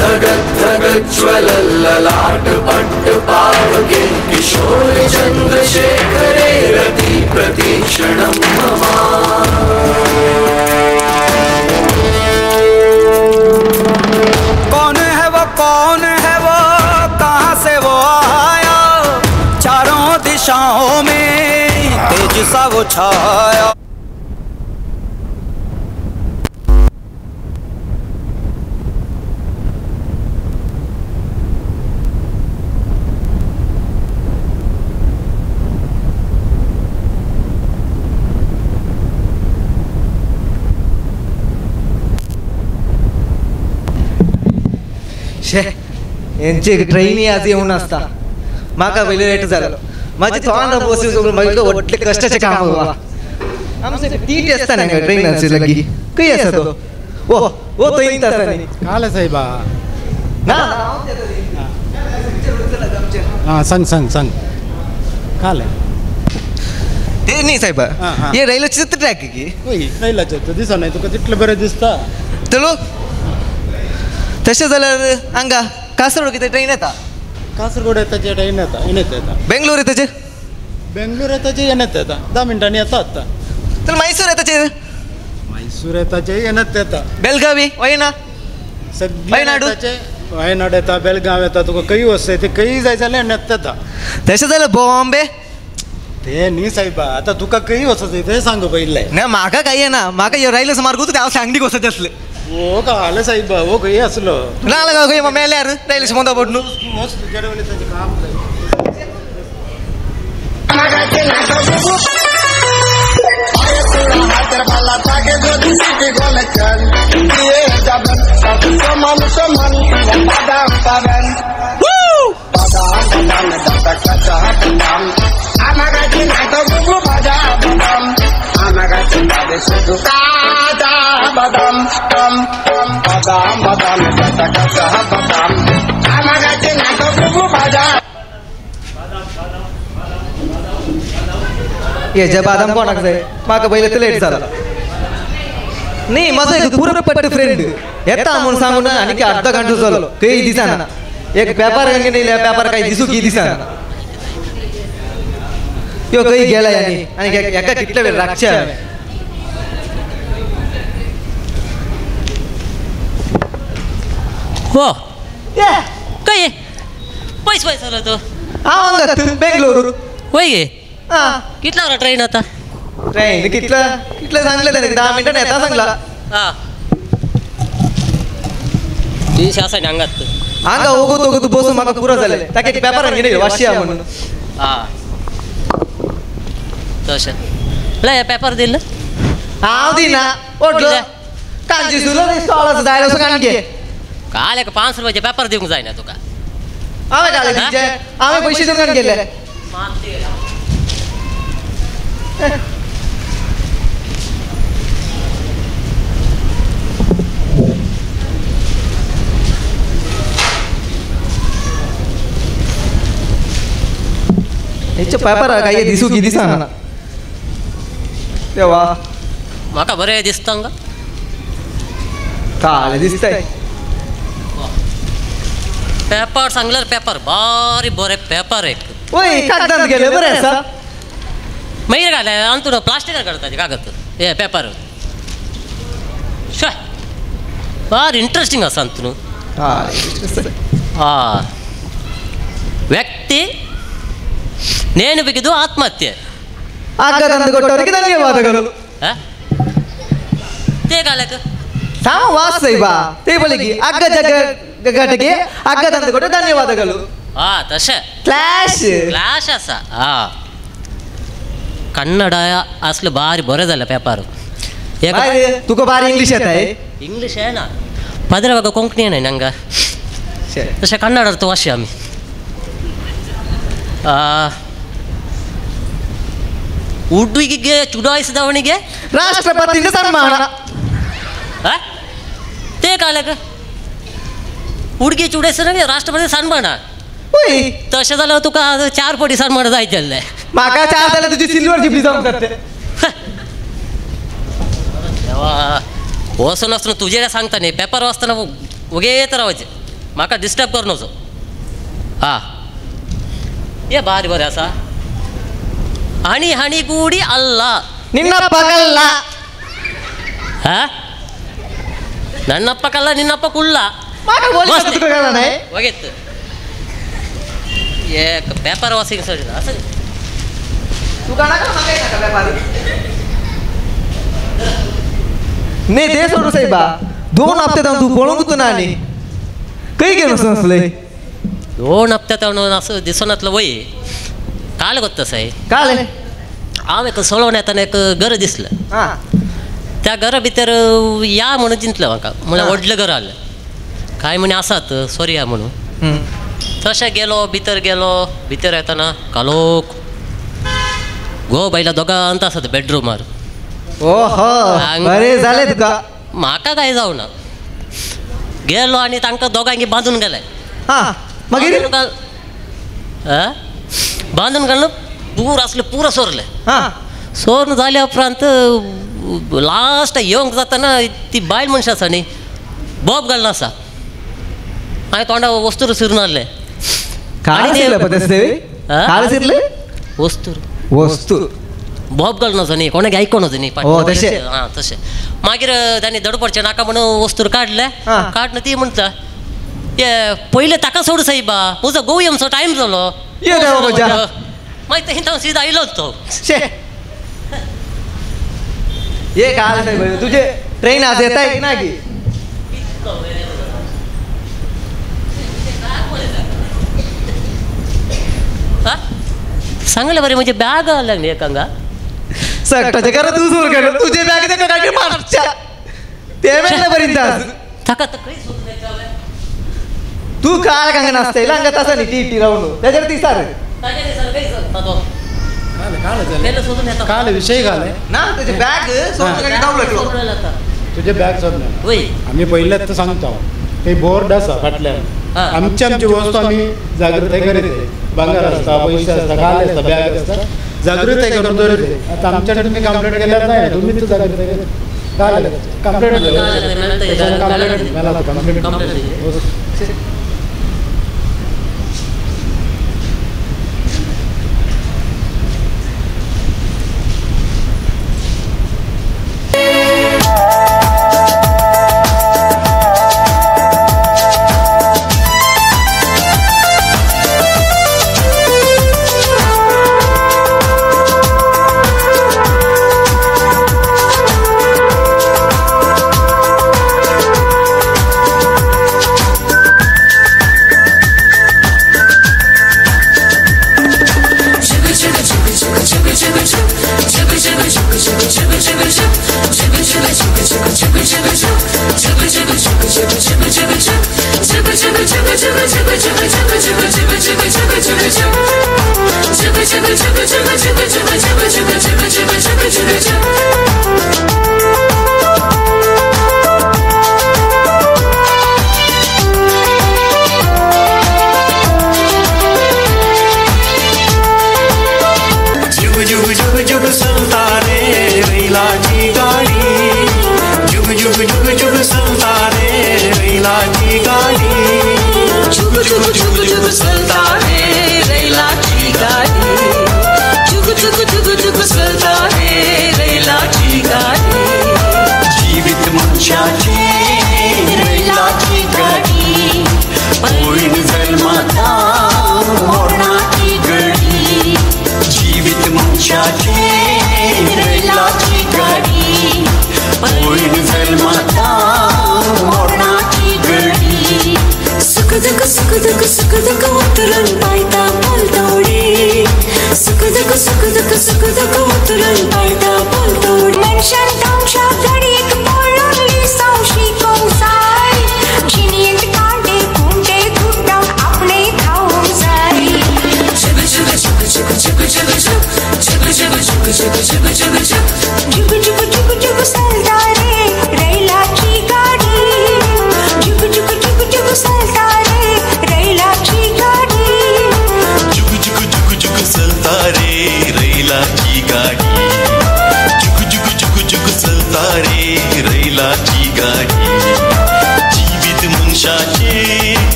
धगत् धगत् ज्वलल्ललाट पट्ट पावके किशोरि चन्द्रशेखरे रति प्रतीक्षणं मम. कौन है वो कहाँ से वो आया, चारों दिशाओं में तेज सा वो छाया. यांची ट्रेन आज येऊन असता माका पहिले लेट झालं. माझी तोंड बसून मागीर व्हडले कष्टाचे काम बाबा. आमचे टीटी असता ना ट्रेनाची लगी काही असा तो ओ ओ तो इंत असा नाही काल साहेबा ना हां सांग काल ते नाही साहेबा हे रैलाचे ट्रॅक की होय रैलाचे तर दिसा नाही तुका तितले बरे दिसता. चलो तशें जाल्यार हांगा कासरगोड कितें ट्रेन येता. कासरगोड येताचे ट्रेन येता येता. बेंगलोर येताचे येता 10 मिनटांनी येता आता. तर मैसूर येताचे येता. बेलगावी वयना वायनाड येता बेलगाव येता. तुका खंय वचय ते खंय जाय जाल्यार येता. तशें जाल्यार बॉम्बे ते न्ही साहेबा आता तुका खंय वचत ते सांग पयले. ना म्हाका काय येना म्हाका ह्यो रैलस मार्गूच हांव सांगलीक वचत आसले. ओ काल साहेबा ओ खंय आसलो ना खंय मेल्यार रैलस मोंदा पडलो. I'm याच्या बादाम कोणाक जाय म्हाका पहिले तर लेट झाला नाही माझं एक पूर्ण पट्ट फ्रेंड येता म्हणून सांगून आणि अर्धा घंटा झालो काही दिसाना एक पेपर गंगे नाही पेपर काही दिसू की दिसाना यो काही गेला आणि एका कितल्या वेळ रागच्या हो काय पैसे झालं तो बेंगलोर होय गे कितला ट्रेन आता ट्रेन कितलं सांगलं त्याने 10 मिनिटं येता सांगला हा 300 असा अंगात अंगा ओगो तू बसून मला पुरा झाले ताके पेपर अंगी नाही वाशिया म्हणून हा तसं लय पेपर दिलं हाव दिना ओढलं कांजी सुरू स्टॉलच जायला असं कान घे काल एक 500 रुपयाचे पेपर देऊन जाय ना तुका आम्ही काले दिजे आम्ही पैसे देऊन कान गेले पेपर काय दिसू की दिसाना तेव्हा म्हाका बरें दिसता हांगा काले दिसताय पेपर सांगल्यार पेपर बारी बरे पेपर एक ओय कागदांत गेले बरे आसा मागीर घाले अंतून प्लास्टिकार काडटा कागद हे पेपर बारी इंट्रस्टिंग आसा अंतून ವ್ಯಕ್ತಿ ನೇನು ಬಿಗಿದು ಆತ್ಮಹತ್ಯೆ ಆಗ ತಂದುಕೊಟ್ಟವರಿಗೆ ಧನ್ಯವಾದಗಳು ತೇಗಾಲಕ ಸಾಮ ವಾಸೈಬಾ ತೇಬಲಿಗೆ ಅಗ್ಗ ಜಗಟಗೆ ಅಗ್ಗ ತಂದುಕೊಟ್ಟು ಧನ್ಯವಾದಗಳು ತಶ ಕ್ಲಾಶ್ ಅಸ ಕನ್ನಡ असलं भारी बरं झालं पेपर तुका भारी इंग्लिश येत आहे इंग्लिश आहे ना पदर बघा कोंकणी नाही ನಂಗ तशा कन्नड वाशी आम्ही ಉಡುಗಿಗೆ ಚುಡಾಯಿಸಿದವನಿಗೆ ರಾಷ್ಟ್ರಪತಿಯಿಂದ ಸನ್ಮಾನ ते कालक ಹುಡುಗಿ चुडायसर राष्ट्रपती सन्मान तशें जाल्यार तुका 4 पटी सन्मान जायचेल्ले म्हाका 4 जाल्यार तुजी सिल्वर जिबली जावंक जाते देवा वचून आसतना तुजेर सांगता न्ही पेपर वाचतना उगेत रावचे म्हाका डिस्टर्ब कर नजो ये बारी बरें आसा हणी हणी गुडी अल्ला निन्नप्प कल्ला नन्नप्प कल्ला निन्नप्प कुल्ला वगेत एक पेपर वासिंग सर असं तुका नाका म्हाका नाका पेपर ने ते सोडू साहेबा 2 हप्ते जावन तू पळोवंक ना न्ही खंय गेलो असले 2 हप्त्यात असं दिसनातलं वय काल गोत्त साय काल हांव एक सोळोवन येताना एक घर दिसलं त्या घरा भितर या म्हणून चिंतलं म्हाका म्हळ्यार व्हडलें घर आसलें काय म्हणे आसात सॉरी या म्हणून तशें गेलो भितर येताना कालोक गो बायला दोगांत आसात बेडरूमार ओहो बरें जालें तुका म्हाका काय जावना गेलो आनी तांकां दोगांकी बांदून गेले मागीर बांदून घालून पूर असले पुरो सोरले सोरून जाल्या उपरांत लास्ट येवंक जाताना ती बायल मनशां आसा न्ही बॉब घालना आसा हांवें तोंडा वस्तूर शिरून हाडले वस्तू बॉब घालना आसा न्ही कोणाक आयकोन वच न्ही तशें मागीर तांणी धडपडचें नाका म्हणून वस्तूर काडले काडून ती म्हणटा ये पयले ताका सोड सायबा म्हजो गोंयमचो टायम जालो मागीर ते हिंता सीधा आयलो तो ये काल तुझे ट्रेन आज येता की ना की सांगले बरे म्हणजे बॅग लागली एकांगा सक्टाचे करा तू सुरू कर तुझे बॅग ते काय मारच्या ते मेले बरींदा ताका तर काही सुरू नाही चालले तू काळ कांग नाचते लांगा तसा नी टी राऊंड त्याच्यावर ती सार काल विषय घाले ना तुझे बॅग सोडून गावलं तुझे बॅग सोडले आम्ही पहिल्याच तर सांगतो काही बोर्ड आसा फाटल्यान आमची वस्तू आमी जागृताय करीत भांगर आसता पयशे आसता गाल आसता बॅग आसता जागृताय करून दवरले आतां आमच्या तुमी कंप्लेंट केल्यार जायना तुमीच जागृताय गाल कंप्लेंट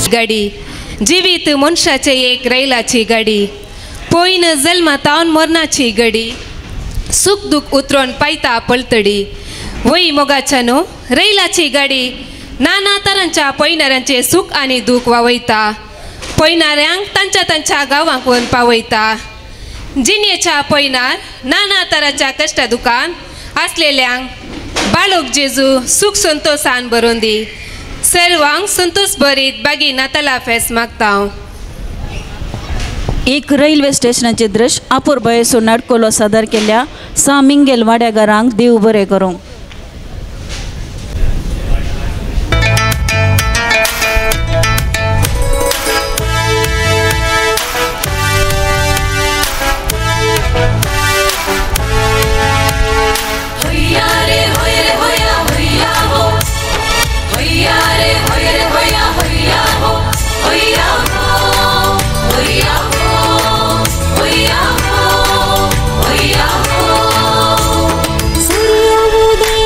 गाडी जिवीत मनशाचे एक रैलाची गाडी पोयन जल्मातावन मरणाची गडी सुख दुख उतरून पायता पलतडी वय मोगाच्यानो रैलाची गाडी नाना तरांच्या पैनाऱ्यांचे सुख आणि दुख वावयता पैनाऱ्यांक तांच्या गांवांक वन पावयता जिनेच्या पैनार नाना तरांच्या कष्ट दुकान असलेल्यांक बाळोक जेजू सुख संतोषान भरून दी सर्वांक संतोष भरीत बागी नाताला फेस मागता एक रेल्वे स्टेशनाचे दृश्य आपूर बयेसून नाटकोलो सादर केल्या सामिंगेल वाड्यागारांक देव बरें करूं. सूर्योदय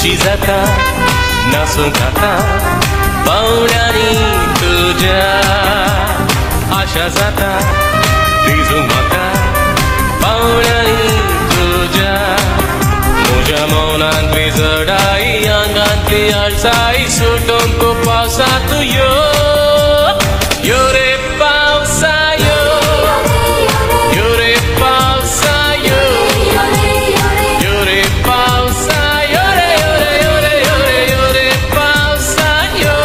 खुशी जाता नासूं खाता पावण्यानी तुझ्या आशा जाता रिजूंक म्हाका पावण्यानी तुझ्या म्हज्या मौनांतली जडाई आंगांतली आळसाई सुटोंक पावसांत यो यो रे पावसा यो यो रे पावसा यो यो रे पावसा यो रे यो रे यो रे यो रे यो रे पावसा यो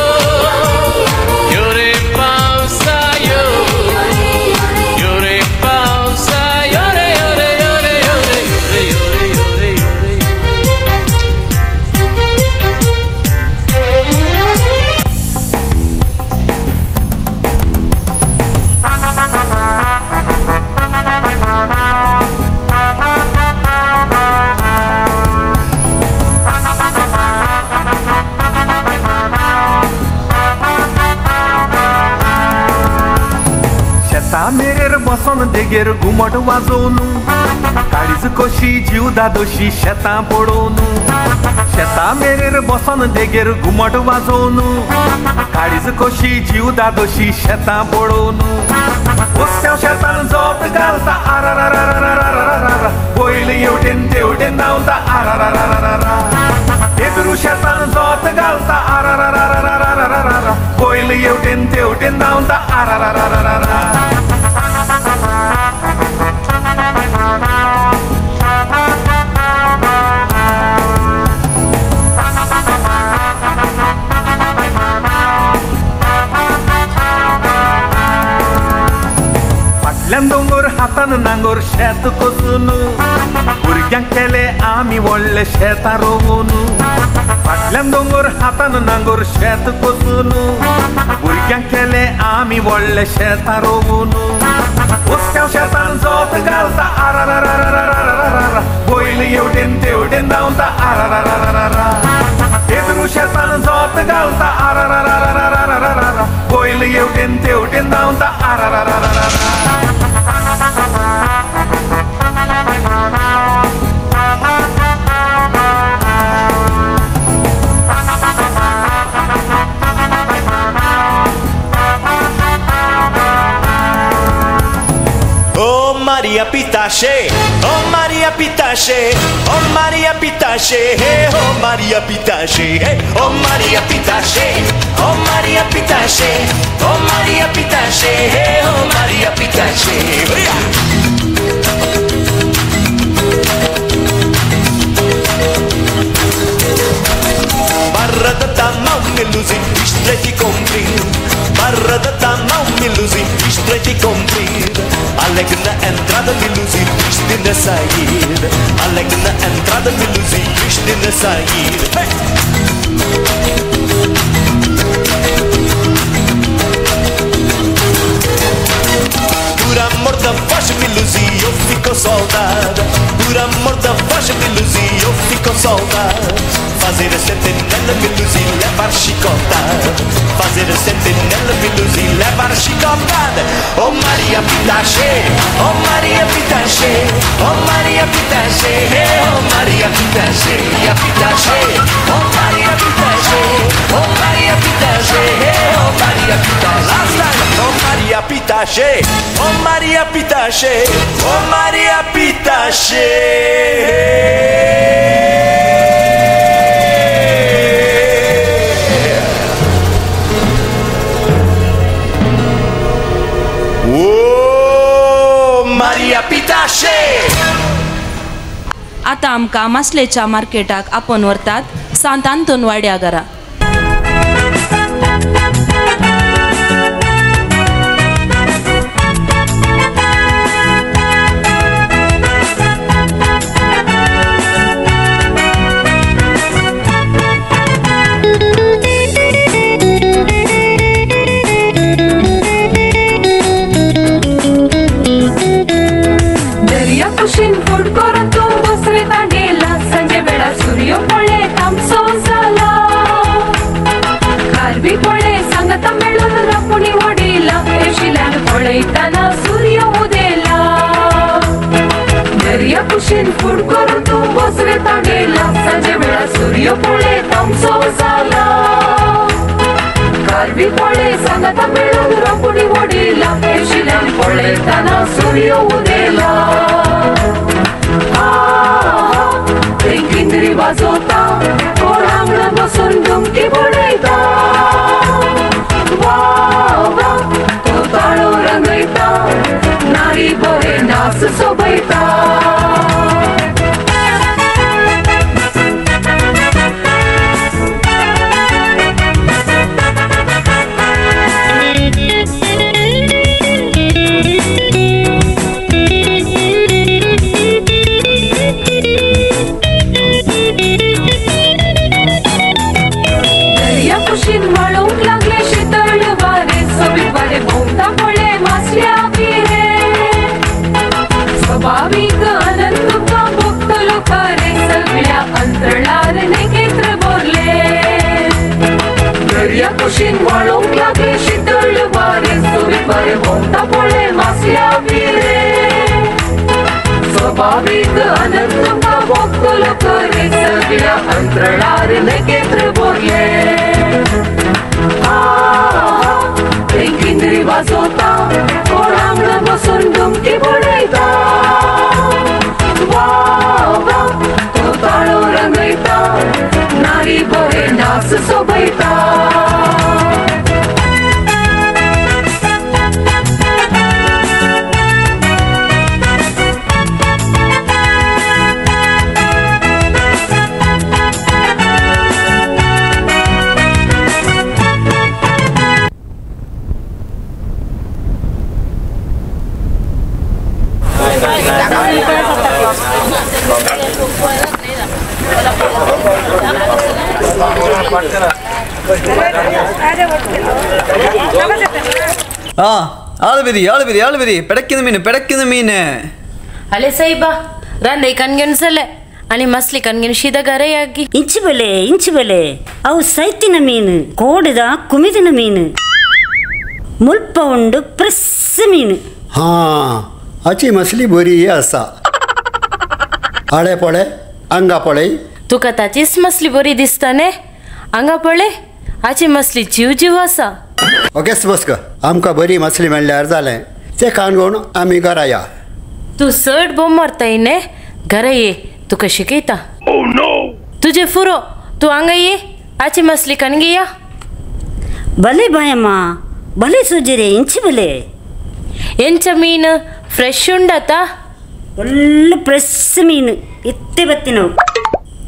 यो रे पावसा यो यो रे पावसा यो रे यो रे यो रे यो रे यो रे यो रे यो रे शेता मेरेर बसोन देगेर घुमट वाजोवन काळीज कशी जीव दादोशी शेतां पडोवन शेता मेरेर बसोन देगेर घुमट वाजोवन काळीज कशी जीव दादोशी शेतां पडोवन उस्त्या शेतान जोत घालता आरारारारारारारा बैल हेवटेन तेवटेन धांवता आरारारारारा एदरू शेतान जोत घालता आरारारारारारारा बैल हेवटेन तेवटेन धांवता आरारारारारा फाटल्यान दोंगर हातान नांगर शेत कसून भुरग्यांक केले आमी व्हडले शेतां रोवून फाटल्यान दोंगर हातान नांगर शेत कसून भुरग्यांक केले आमी व्हडले शेतां रोवून उस्त्या शेतान जोत घालता आरारारारारारारा बैल हेवटेन तेवटेन धांवता आरारारारारा एदरू शेतान जोत घालता आरारारारारारारा बैल हेवटेन तेवटेन धांवता आरारारारारा Maria Pitache, oh Maria Pitache, oh Maria Pitache, hey, oh Maria Pitache, hey, oh Maria Pitache, oh Maria Pitache, oh Maria Pitache, hey, oh Maria Pitache, oh yeah. Barra da tamau melusi, istreti compri. Barra da tamau melusi, istreti compri. Alegna entrada melusi, Cristina sair. Alegna entrada melusi, Cristina sair. Hey! Por amor da voz melusi, eu fico soldado. Por amor da voz melusi, eu fico soldado. Fazer a sentinela melusi, levar chicotada. Fazer a sentinela melusi, levar chicotada. Oh Maria Pitache, oh Maria Pitache, oh Maria Pitache, oh Maria Pitache, Maria Pitache, oh Maria Pitache, oh Maria Pitache, oh Maria Pitache, oh Maria Pitache, oh Maria Pitache, oh Maria Pitache. Maria Pitache. आता आमकां मासलेच्या मार्केटाक आपण व्हरतात सांत आंतोन वाड्या घरा. कुशीन फूड करून तू बसवे तांडेला संजे वेळा सूर्य पडले तामसो जाला कारवी पडले सांगता मेळून रापुणी वडीला पेशिल्यान पळयताना सूर्य उदेला दर्या कुशीन फूड करून तू बसवे तांडेला संजे वेळा सूर्यपोळे तामसो जाला कारवी पोळे सांगता मिळून रापुणी ओढीला पेशिल्यान पळयताना सूर्य उदेला किंदरी वाजवता कोळांगण बसून डुमकी बडयता वा वा तो ताळो रंगयता नारी बरे नाच सोबयता कुशीन वाळूंक लागले शीतळ वारे सोबीत वारे भोवता पळे मासल्या पिरे स्वाभाविक आनंद तुका भोगतलो खरे सगळ्या अंतरळार नेकेत्र बोरले दर्या कुशीन वाळूंक लागले शीतळ वारे सोबीत वारे भोवता पळे मासल्या पिरे स्वाभाविक आनंद तुका भोगतलो खरे सगळ्या अंतरळार नेकेत्र बोरले किंदरी वाजवता कोळांगण बसून डुमकी बडयता वा वा तो ताळो रंगयता नारी बरे नाच सोबयता ಆಳುಬಿರಿ ಪೆಡಕ್ಕಿನ ಮೀನು ಅಲೆ ಸಾಯಿಬಾ ರಂದೆ ಕಣ್ಗೆಣಸಲೆ आणि मसली कणಗಿನ ಶಿದ ಗರೆಯಾಗಿ ಇಂಚು ಬೆಲೆ ಅವು ಸೈತಿನ ಮೀನು ಕೋಡಿದ ಕುಮಿದಿನ ಮೀನು ಮುಲ್ಪ ಉಂಡು ಪ್ರೆಸ್ ಮೀನು हा अची मसली बरी आसा आळे पळे अंगा पळय तुका ताचीच मसली बरी दिसताने हांगा पळय हाची मसली जीव आसा ओके बस का आमकां बरी मसली मेळ्ळ्यार जालें तें काणकोण आमी घरा या तू चड बोंब मारताय ने घरा ये तुका शिकयता तुजे फुरो तू हांगा ये हाची मसली कणगी या भले बायಮ್ಮ भले ಸುಜಿರೆ ಇಂಚು ಬೆಲೆ ಎಂಚ ಮೀನು ಫ್ರೆಶ್ ಉಂಡತಾ ಒಳ್ಳೆ ಪ್ರೆಸ್ ಮೀನು ಎತ್ತೆ ಬತ್ತಿನವು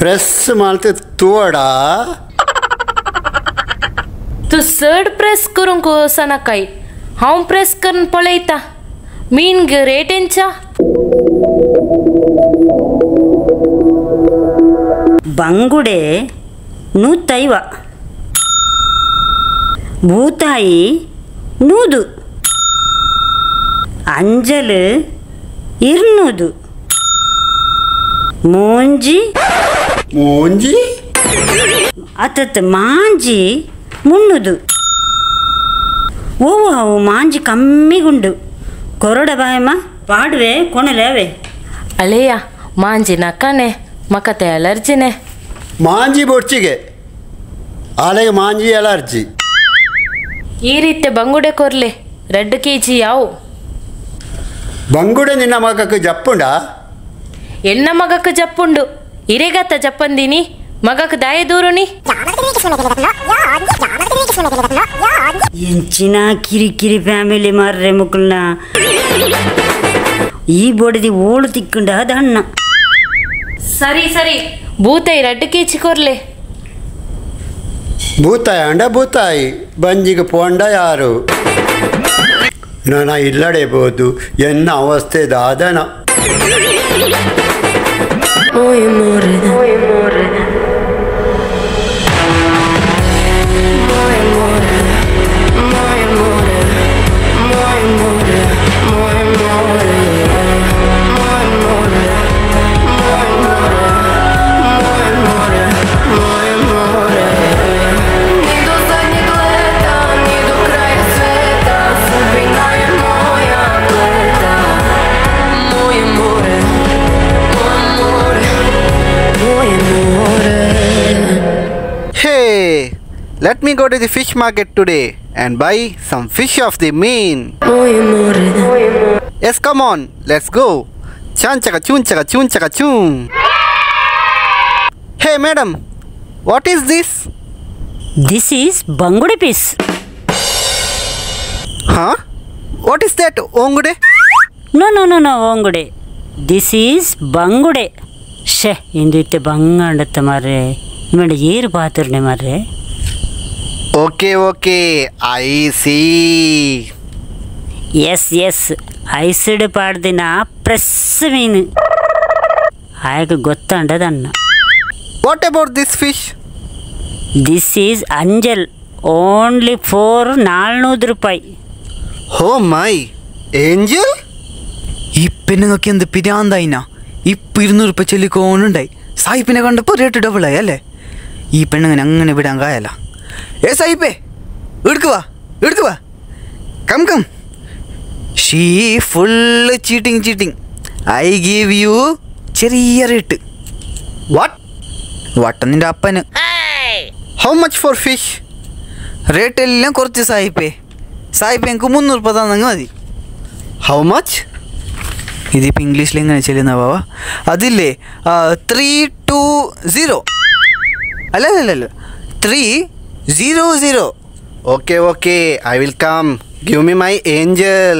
प्रेस मालते तोडा तू चड प्रेस करूंक सनाकाय हांव प्रेस करून पळयता मीन रेट ಎಂಚ ಬಂಗುಡೆ 150 ಭೂತಾಯಿ 100 ಅಂಜಲು 200 ಮೋಂಜಿ ಅತತ್ ಮಾಂಜಿ 300 ಓವು ಅವು ಮಾಂಜಿ ಕಮ್ಮಿಗುಂಡು ಕೊರಡ ಬಾಯಮ್ಮ ಪಾಡುವೆ ಕೊಣಲೇವೆ ಅಳೆಯ ಮಾಂಜಿ ನಕ್ಕನೆ ಮಕತೆ ಅಲರ್ಜಿನೆ ಮಾಂಜಿ ಬೊಡ್ಚಿಗೆ ಆಲೆಗೆ ಮಾಂಜಿ ಅಲರ್ಜಿ ಈ ರೀತಿ ಬಂಗುಡೆ ಕೊರ್ಲೆ 2 kg ಯಾವು ಬಂಗುಡೆ ನಿನ್ನ ಮಗಕ್ಕೆ ಜಪ್ಪುಂಡ ಎನ್ನ ಮಗಕ್ಕೆ ಜಪ್ಪುಂಡು ಇರೆಗತ್ತ ಜಪ್ಪಂದಿನಿ ಮಗಕ್ಕೆ ದಾಯ ದೂರುನಿ ಎಂಚಿನ ಕಿರಿಕಿರಿ ಫ್ಯಾಮಿಲಿ ಮಾರ್ರೆ ಮುಕ್ಕಳ್ನ ಈ ಬೊಡದಿ ಓಳು ತಿಕ್ಕುಂಡ ದಣ್ಣ ಸರಿ ಭೂತಾಯಿ 2 kg ಕೊರ್ಲೆ ಭೂತಾಯಿ ಅಂಡ ಭೂತಾಯಿ ಬಂಜಿಗೆ ಪೋಂಡ ಯಾರು ನಾನು ಇಲ್ಲಡೇಬಹುದು ಎನ್ನ ಅವಸ್ಥೆ ದಾದನ let me go to the fish market today and buy some fish of the mean. Yes, come on, let's go. Chan chaka chun. Hey madam, what is this? This is bangude piece. Huh? What is that, ongude? No, ongude. This is bangude. She, indite bangandatta marre. Imade yeru paathurne marre. Okay, I see. Yes, iced ಪಾಡ್ದಿನ ಪ್ರೆಸ್ ಮೀನು ಆಗ ಗೊತ್ತಂಡದನ್ನ. What about this fish? This is ಅಂಜಲ್, only for 400 ರೂಪಾಯಿ. Oh my, angel? ഈ പെണ്ണുങ്ങൾക്ക് എന്ത് പിരാന്തായിന? ഇപ്പം 200 രൂപ ചൊല്ലിക്കോണ്ടുണ്ടായി. സായിപ്പിനെ കണ്ടപ്പോൾ റേറ്റ് ഡബിളായി അല്ലേ? ഈ പെണ്ണുങ്ങനെ അങ്ങനെ വിടാൻ കായല്ല. സായിപ്പേ എടുക്കുക come. She full cheating. I give you ചെറിയ റേറ്റ്. വാട്ട് നിന്റെ അപ്പന്? How much for fish? Rate എല്ലാം കുറച്ച് സായിപ്പേ എനിക്ക് 300 രൂപ തന്നെങ്കിൽ മതി. How much? ഇതിപ്പോൾ ഇംഗ്ലീഷിൽ എങ്ങനെ ചെല്ലുന്ന ബാബ? അതില്ലേ 320. അല്ല 300. Okay, I will come. Give me my angel.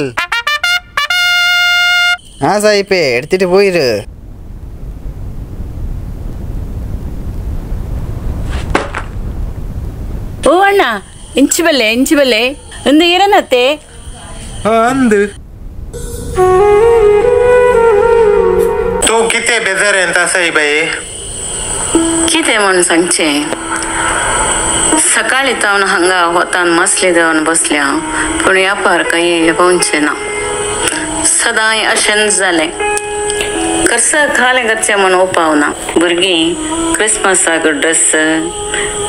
സായിപ്പേ എടുത്തിട്ട് പോയിര്. ಓ ಅಣ್ಣ ಇಂಚು ಬಲ್ಲೆ ಒಂದು ಏನತ್ತೆ ಅಂದು तू किती बेजार आहे तासाई बाई? किती म्हणून सांगचे? सकाळी जाऊन हंगा होतान मसले जाऊन बसल्या पण व्यापार काही पोहोचे ना. सदाय अशेंच जाले. कसं खाले गच्चे म्हणून उपावना. भुरगीं क्रिसमसाक ड्रेस,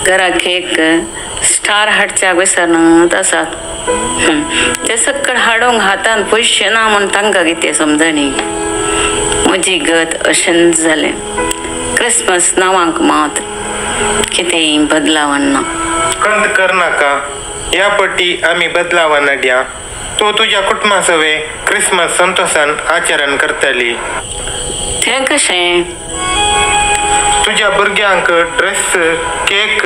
घरा केक, स्टार हाडच्या विसरनात आसात. ते सक्कड हाडूंक हातान पयशे ना म्हूण तांकां कितें समजणी. म्हजी गत अशेंच जालें. क्रिसमस नांवांक मात कितेंय बदलावण ना. कंत कर नाका. या पटी आम्ही बदलावण द्या. तू तुझ्या कुटुंबासवे क्रिसमस संतोषान आचरण करतली. ते कशें? तुझ्या भुरग्यांक ड्रेस, केक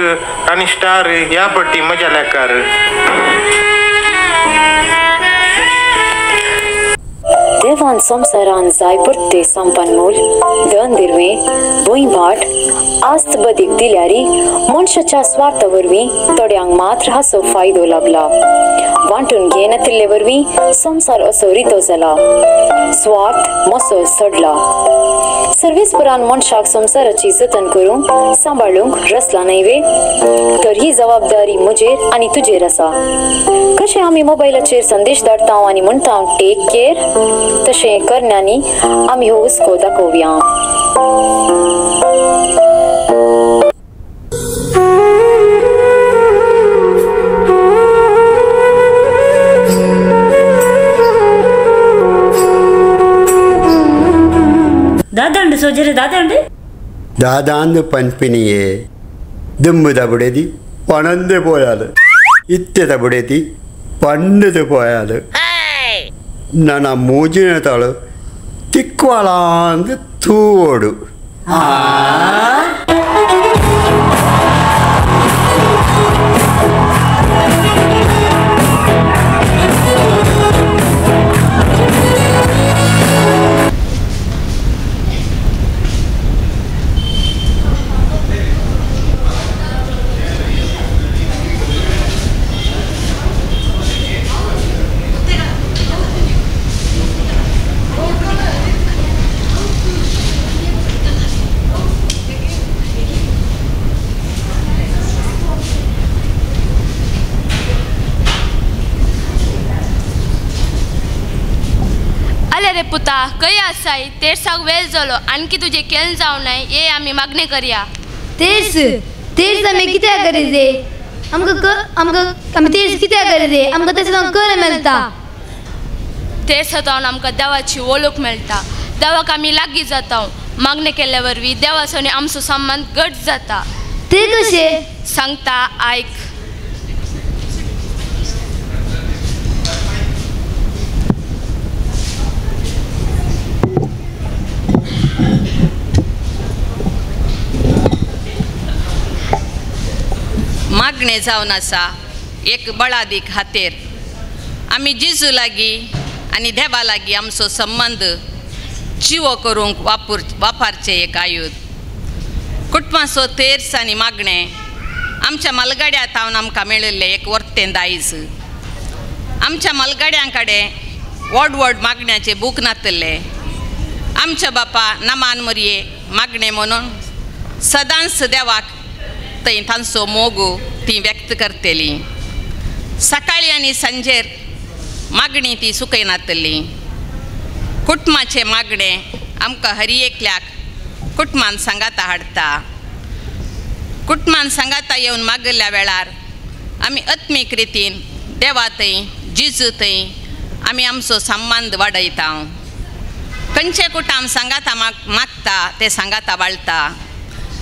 आणि स्टार या पटी मजा लेकार. देवान संसारान जाय पडटे संपन्मूल धन दिरवे भुंयभाट आस्त बदीक दिल्यारी मनशाच्या स्वार्था वरवीं थोड्यांक मात्र हाचो फायदो लाभला. वांटून घेनातिल्ले वरवीं संसार असो रितो जाला. स्वार्थ मसो सडला. सर्वेस्परान मनशाक संसाराची जतन करूंक सांबाळूंक रचला न्हय. तर ही जबाबदारी म्हजेर आनी तुजेर आसा. कशें आमी मोबायलाचेर संदेश धाडटा आनी म्हणटा टेक केअर, तशें करण्यांनी आमी हो हुस्को दाखोवया. ದಾದಂಡು ಸೋಜರೆ ദാദാന്ന് പൻപിനിയെ ദുമ്പ് തവിടേതി പണന്ത് പോയാൽ ഇത്ത തവിടേതി പണ്ടത് പോയാൽ ನನ್ನ ಮೂಜಿನ ತಾಳು ತಿಕ್ವಾಳ ಅಂದು ತೂಡು. अरे पुता खंय आसाय? तेर्साक वेळ जालो, आणखी तुझे केल जावं नाही. ये आम्ही मागणी करया. तेर्स आमी कित्याक गरजे? आमी तेर्स कित्याक गरजे? आमकां तेर्स कर मेळटा. तेर्स जावन आमकां देवाची वळख मेळटा. देवाक आमी लागीं जाता. मागणी केल्या वरवीं देवासोनी आमचो संबंध घट जाता. ते कशें? सांगता आयक. मागणें जावन आसा एक बळादी खातीर आमी जेजू लागीं आनी देवा लागीं आमचो संबंद जिवो करूंक वापरचें एक आयूध. कुटुंबाचो तेर्स आनी मागणें आमच्या मलगड्या तावन आमकां मेळिल्लें एक वर्तें दायज. आमच्या मलगड्यां कडेन व्हड व्हड मागण्याचे बूक नातले. आमच्या बापा नमान मरये मागणें म्हणून सदांच देवाक थंय तांचो मोग ती व्यक्त करतली. सकाळी आनी सांजेर मागणी ती सुकयनातली. कुटुंबाचें मागणें आमकां हर एकल्याक कुटुंबान सांगाता हाडटा. कुटुंबान सांगाता येवन मागल्या वेळार आमी आत्मीक रितीन देवा थंय जिजू थंय आमी आमचो संबंद वाडयता. खंयचे कुटाम सांगाता मागता ते सांगाता वाळटा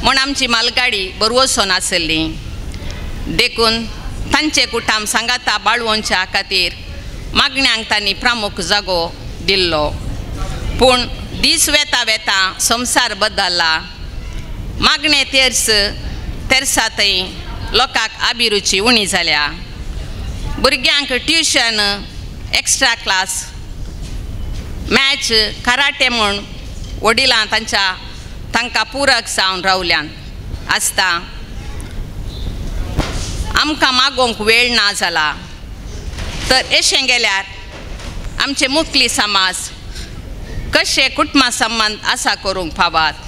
म्हूण आमची मालगाडी बरवसोन आसली. देखून तांचे कुटाम सांगाता बाळोवच्या खातीर मागण्यांक तांणी प्रामुख जागो दिल्लो. पूण दीस वेता वेता संवसार बदलला. मागणे तेर्सा थंय लोकांक अभिरुची उणी जाल्या. भुरग्यांक tuition extra class match karate म्हूण वडिलां तांकां पुरक जावन रावल्यान आसता. आमकां मागोवंक वेळ ना जाला तर अशें गेल्यार आमचे मुखली समाज कशे कुटुंबा संबंद आसा करूंक फावात.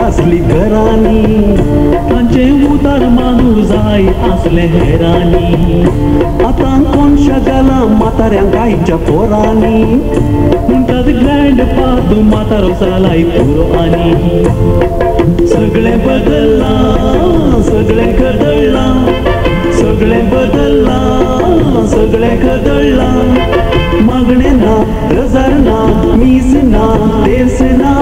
असली घरानी तांचे उदार मानू जाय असले हेरानी आता कोण शगला म्हाताऱ्यांक आयच्या पोरांनी म्हणटात ग्रँड पादू म्हातारो जालाय पुरो आनी सगळे बदलला सगळे कदळला सगळे बदलला सगळे कदळला मागणे ना रजार ना मीस ना तेस ना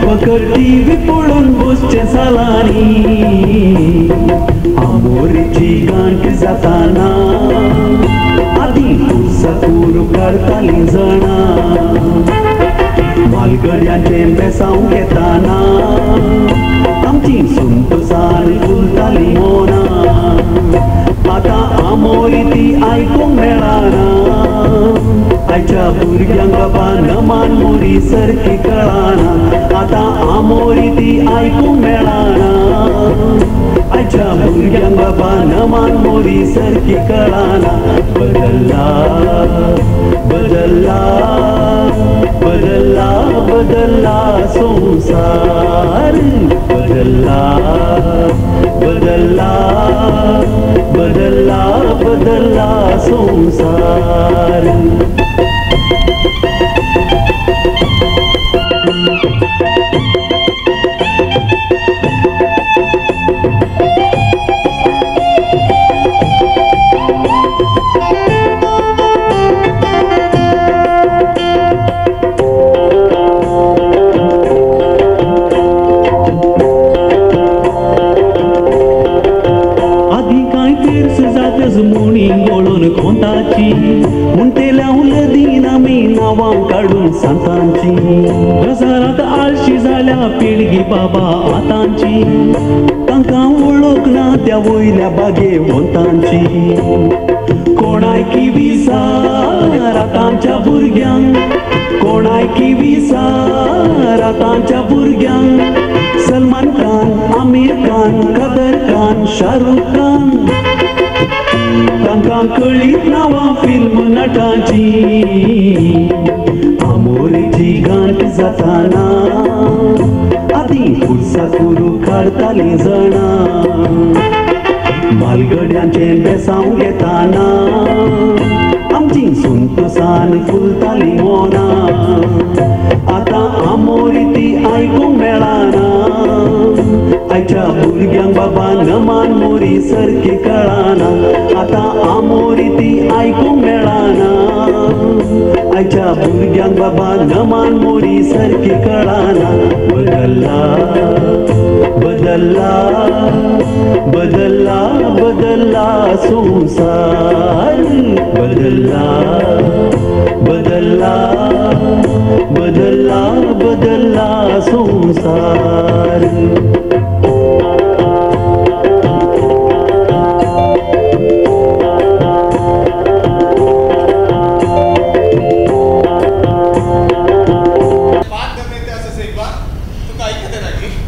फकत टीव्ही पळून बसचे सालानी आमोरीची गांठ जाताना आधी साकूर काडटाली जाणा मालगड्यांचे बेसांव घेताना आमची सुंतसार फुलताली मोना आता आमोरी ती आयकूंक मेळना आयच्या भुरग्यांक बाबा नमान मोरी सारकी कळना आता आमोरी ती आयकूंक मेळना आयच्या भुरग्यांक बाबा नमान मोरी सारकी कळाना बदलला बदलला बदलला बदलला संसार बदलला बदलला बदलला बदलला संसार म्हणटे लावलं दिन आम्ही नावां काढून सांतांची गजारात आळशी झाल्या पिळगी बाबा आतांची तांकां वळख ना त्या वयल्या बागे वंतांची कोणायकी विसार आतांच्या भुरग्यांक कोणायकी विसार आतांच्या भुरग्यांक सलमान खान आमिर खान कदर खान शाहरुख खान तांकां कळीत नांवां फिल्म नटांची आमोरेची गांठ जाताना आदी खुर्सा करू काडटालीं जाणां म्हालगड्यांचें बेसांव घेताना आमची सुंतसान फुलतालीं मोनां आतां आमोरी ती आयकूंक मेळना आयच्या भुरग्यांक बाबा नमान मोरी सारकी कळाना आतां आमोरी ती आयकूंक मेळना आयच्या भुरग्यांक बाबा नमान मोरी सारकी कळाना बदलला बदलला बदलला बदलला संसार बदलला बदलला बदलला बदलला संसार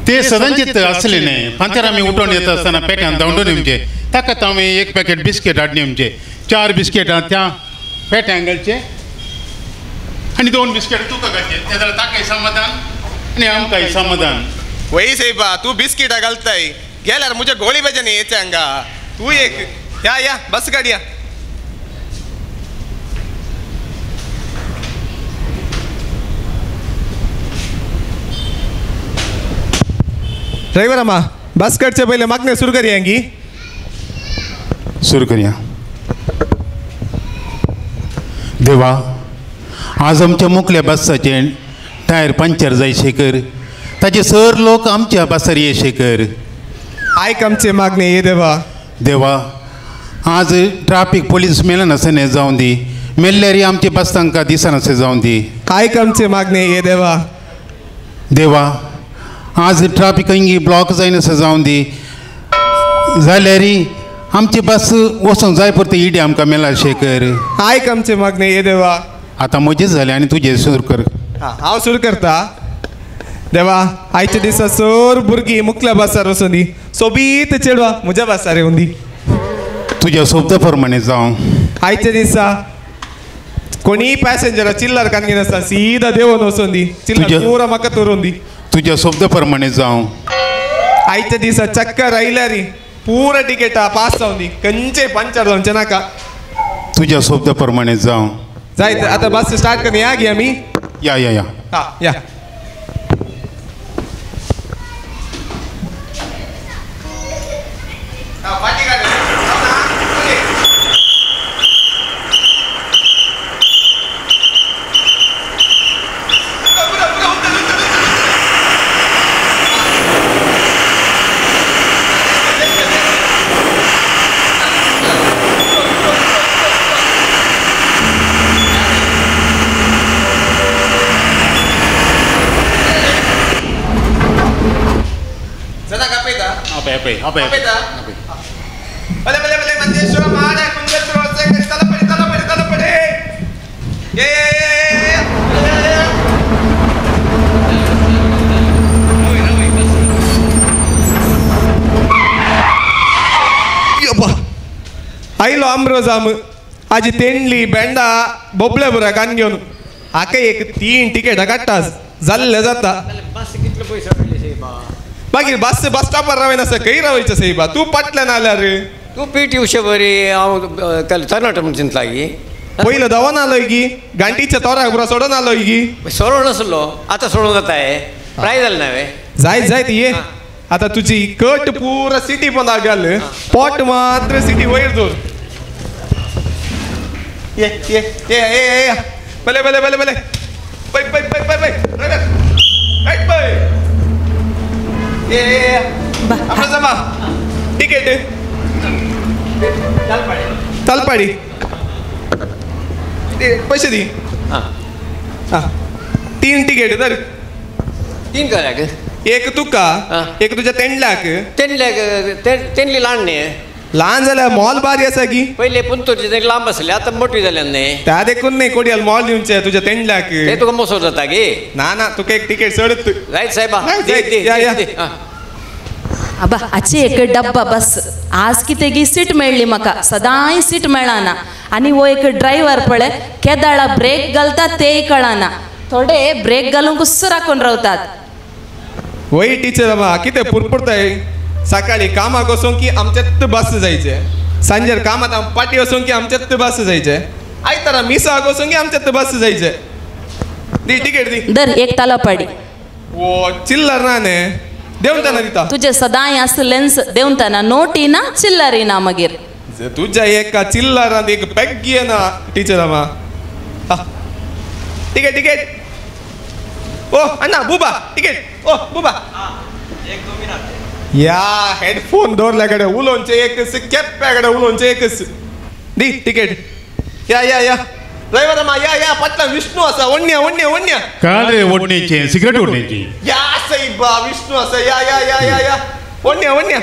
ते सदांचित असले नाही फांतर आम्ही उठून येत असताना पेट्यान धांवून येवचे ताका आमी एक पॅकेट बिस्कीट हाडून येवचे 4 बिस्किटां त्या पेट्यांक घालचे आनी 2 बिस्कीट तुका घालचे ते जाल्यार ताकाय समाधान आनी आमकांय समाधान वही साहेबा तू बिस्किटा घालताय गेल्यार म्हज्या गोळी बेजान येचे हांगा तू एक या बस गाडी या ड्रायव्हर अम्मा बस कडचे पहिले मागणे सुरू करूया की सुरू करूया देवा आज आमच्या मुखल्या बसाचे टायर पंक्चर जायशे कर ताचे सर लोक आमच्या बसार येशे कर आयक आमचे मागणे ये देवा देवा आज ट्राफिक पोलीस मेलन असे जाऊन दी मेल्ल्यारी आमचे बस तांकां दिसान असे जाऊन दी आयक आमचे मागणे ये देवा देवा आज ट्राफिक हिंगी ब्लॉक जायन असं जाऊन दी जाल्यारी आमची बस वचूंक जाय परते इडी आमकां मेला शेकर आयक आमचे मागणे ये देवा आतां म्हजेच जालें आनी तुजें सुरू कर हांव सुरू करता देवा आयच्या दिसा सर भुरगीं मुखल्या बसार वचून दी सोबीत चेडवा म्हज्या बसार येवन दी तुज्या शब्द प्रमाणे जावं आयच्या दिसा कोणी पॅसेंजर चिल्लर कानगी नासता सीधा देवन वचून दी चिल्लर पुरा म्हाका तोरून दी तुज्या शब्द प्रमाणे जावं आयच्या दिसा चक्कर आयल्यारी पुरा टिकेटा पास जावन दी खंयचे पंचर जावचे नाका तुज्या शब्द प्रमाणे जावं जायत आतां बस स्टार्ट करून या गे आमी या हा या आयलो आमरोजाम आजी तेंडली बेंडा बोबळे बुरा कान घेवन आका एक 3 तिकेटां काडटास जाल्ले जाता मागीर बस स्टॉपार रावयन आसा खंय रावयचें सैबा तूं पटलें नाल्यार तूं पीटी उशे बरी हांव तरणाटो म्हूण चिंतला गी पयलो दवन आलोय गी गांठीच्या तोराक बुरा सोडून आलोय गी सोडून आसलो आतां सोडूं जाता हे प्राय जालें ना हांवें जायत ये आता तुझी कट पूरा सिटी पण घाल पोट मात्र सिटी वयर जोर ये ये ये ये भले भले भले भले पै पै पै पै पै राईट पै ये आपला जमा तिकीट तलपाडी पैसे दी हां 3 तिकीट तर 3 कराक एक तुका एक तुझ्या तेंडल्याक तेंडली ल्हान न्ही ल्हान जाल्यार मॉल बारी आसा की पयले पुंतूरची तें लांब आसले आतां मोठी जाल्यार न्ही त्या देखून न्ही कोडियाल मॉल दिवचे तुझ्या तेंडल्याक ते तुका मोसो जाता गे ना ना तुका एक तिकेट सोडत जायत सायबा आबा आजी एक डब्बा बस आज कितें गी सीट मेळ्ळी म्हाका सदांय सीट मेळना आनी वो एक ड्रायव्हर पळय केदाळा ब्रेक घालतात तेय कळना थोडे ब्रेक घालून कुस्सो राखून रावतात वय टीचर अम्मा कितें पुरपुरताय सकाळी कामाक वचूंक की आमच्यात बस जायचे सांजेर कामात पाटी वचूंक की आमच्यात बस जायचे आयतारा मिसाक वचूंक की आमच्यात बस जायचे दी तिकेट दी दर एक तलपाडी ओ चिल्लर ना ने देवताना दिता तुझे सदांय असलेंस देवताना नोटी ना चिल्लरी ना मागीर तुझ्या एका चिल्लरान एक पॅग ना टीचर अम्मा तिकेट तिकेट ओ अण्णा बुबा तिकेट ओ बुबा या हेडफोन दवरल्याकडे उलोवचे एकच केप्प्याकडे उलोवचे एकच दी तिकेट या या या ड्रायव्हर अम्मा या या पटना विष्णू असा ओढण्या ओढण्या ओढण्या काय रे ओढण्याची सिगरेट ओढण्याची या साईबा विष्णू असा या या या या या ओढण्या ओढण्या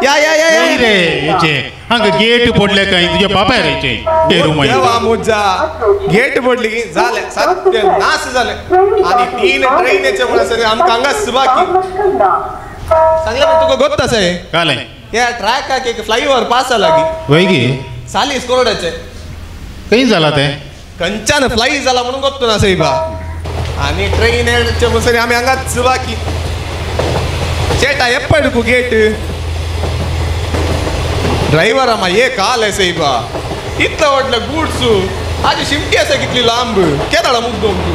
या या या नाही रे याचे हांग गेट पडले काय तुझ्या बापाय राहायचे ते रूम देवा मुजा गेट पडली की झाले सत्य नाश झाले आणि 3 ट्रेनीचे मुळे सगळे आमकां हांगाच बाकी सांगले पण तुका गोत्त आसा हे काले या ट्रॅकाक एक फ्लायओव्हर पास आला की वय गे 40 करोडाचे खंय जाला ते खंयच्यान फ्लाय जाला म्हणून गोत्तो ना साईबा आणि ट्रेनीचे मुळे आमी हांगाच बाकी चेटा एप्पडकू गेट ड्रायव्हर अम्मा ये काल आहे साईबा इतलं वाटलं गुड्सू आजी शिमटी असा कितली लांब केदाळा मुद्दम तू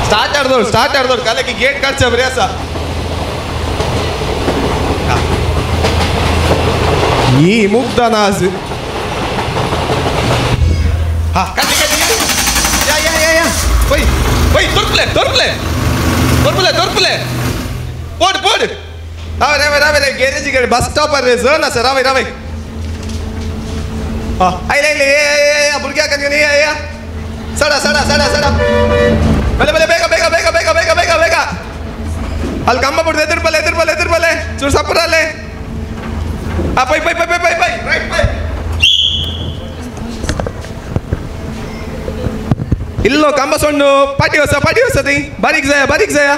स्टार्टर दोड काले की गेट काढच्या बरे असा ही मुग्धा ना आज हा काढली काढली या या या या वय वय तोरपले पोड पोड रावे रे गॅरेजी कडे बस स्टॉपर रे जण आसा रावे आयले आयले ये भुरग्याक या या सडा सडा सडा सडा भले भले बेगा बेगा बेगा बेगा बेगा बेगा बेगा ಅಲ್ಲಿ ಕಂಬ ಬಿಡ್ದು ಎದುರ್ಬಲೆ ಚೂರು ಸಪ್ಪರಲ್ಲೇ ಪೈ ಪೈ ಪೈ ಪೈ ಪೈ ಪೈ ರೈಟ್ ಪೈ इल्लो कांबा सोडून पाटी वसा ती बारीक जाया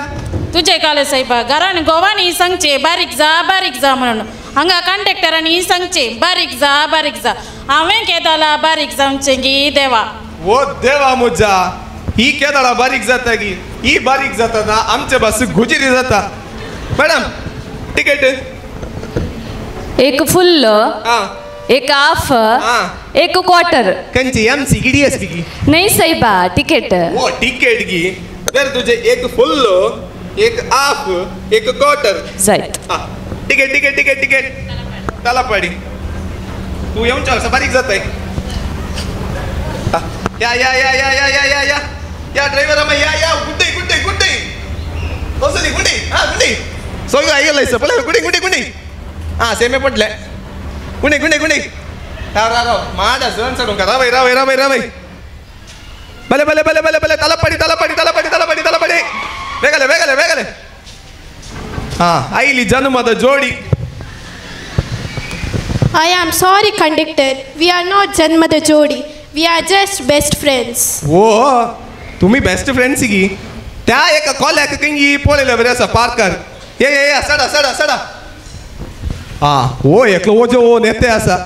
तुझे काले साहेबा घरान गोवानी सांगचे बारीक जा म्हणून हांगा कंडक्टरांनी सांगचे बारीक जा हांवें केदाला बारीक जावचे गी देवा ओ देवा मुजा ही केदाळा बारीक जाता गी ही बारीक जाता ना आमचे बस गुजिरी जाता मॅडम तिकीट एक फुल्ल एक हाफ एक क्वार्टर कंची एमसी की डीएसपी की नहीं साहिबा टिकट वो टिकट की तर तुझे एक फुल्ल एक हाफ एक क्वार्टर जायत टिकट त्याला पडी तू येऊन चल बारीक जाताय या ड्रायव्हर अम्मा या गुड्डे ओसली गुड्डी गुड्डी सोय आयगल पले गुड्डी हां सेमे पडले गुणे राव माडा सण सडून का रावय भले तलपडी वेगले हां आईली जन्मद जोडी I am sorry conductor, we are not Janmada Jodi, we are just best friends. ओ तुम्ही बेस्ट फ्रेंड्स की त्या एका कॉल कंगी पोळेला बरे असा पार्कर ये सडा हो एकलो ओजो ओ नेते आसा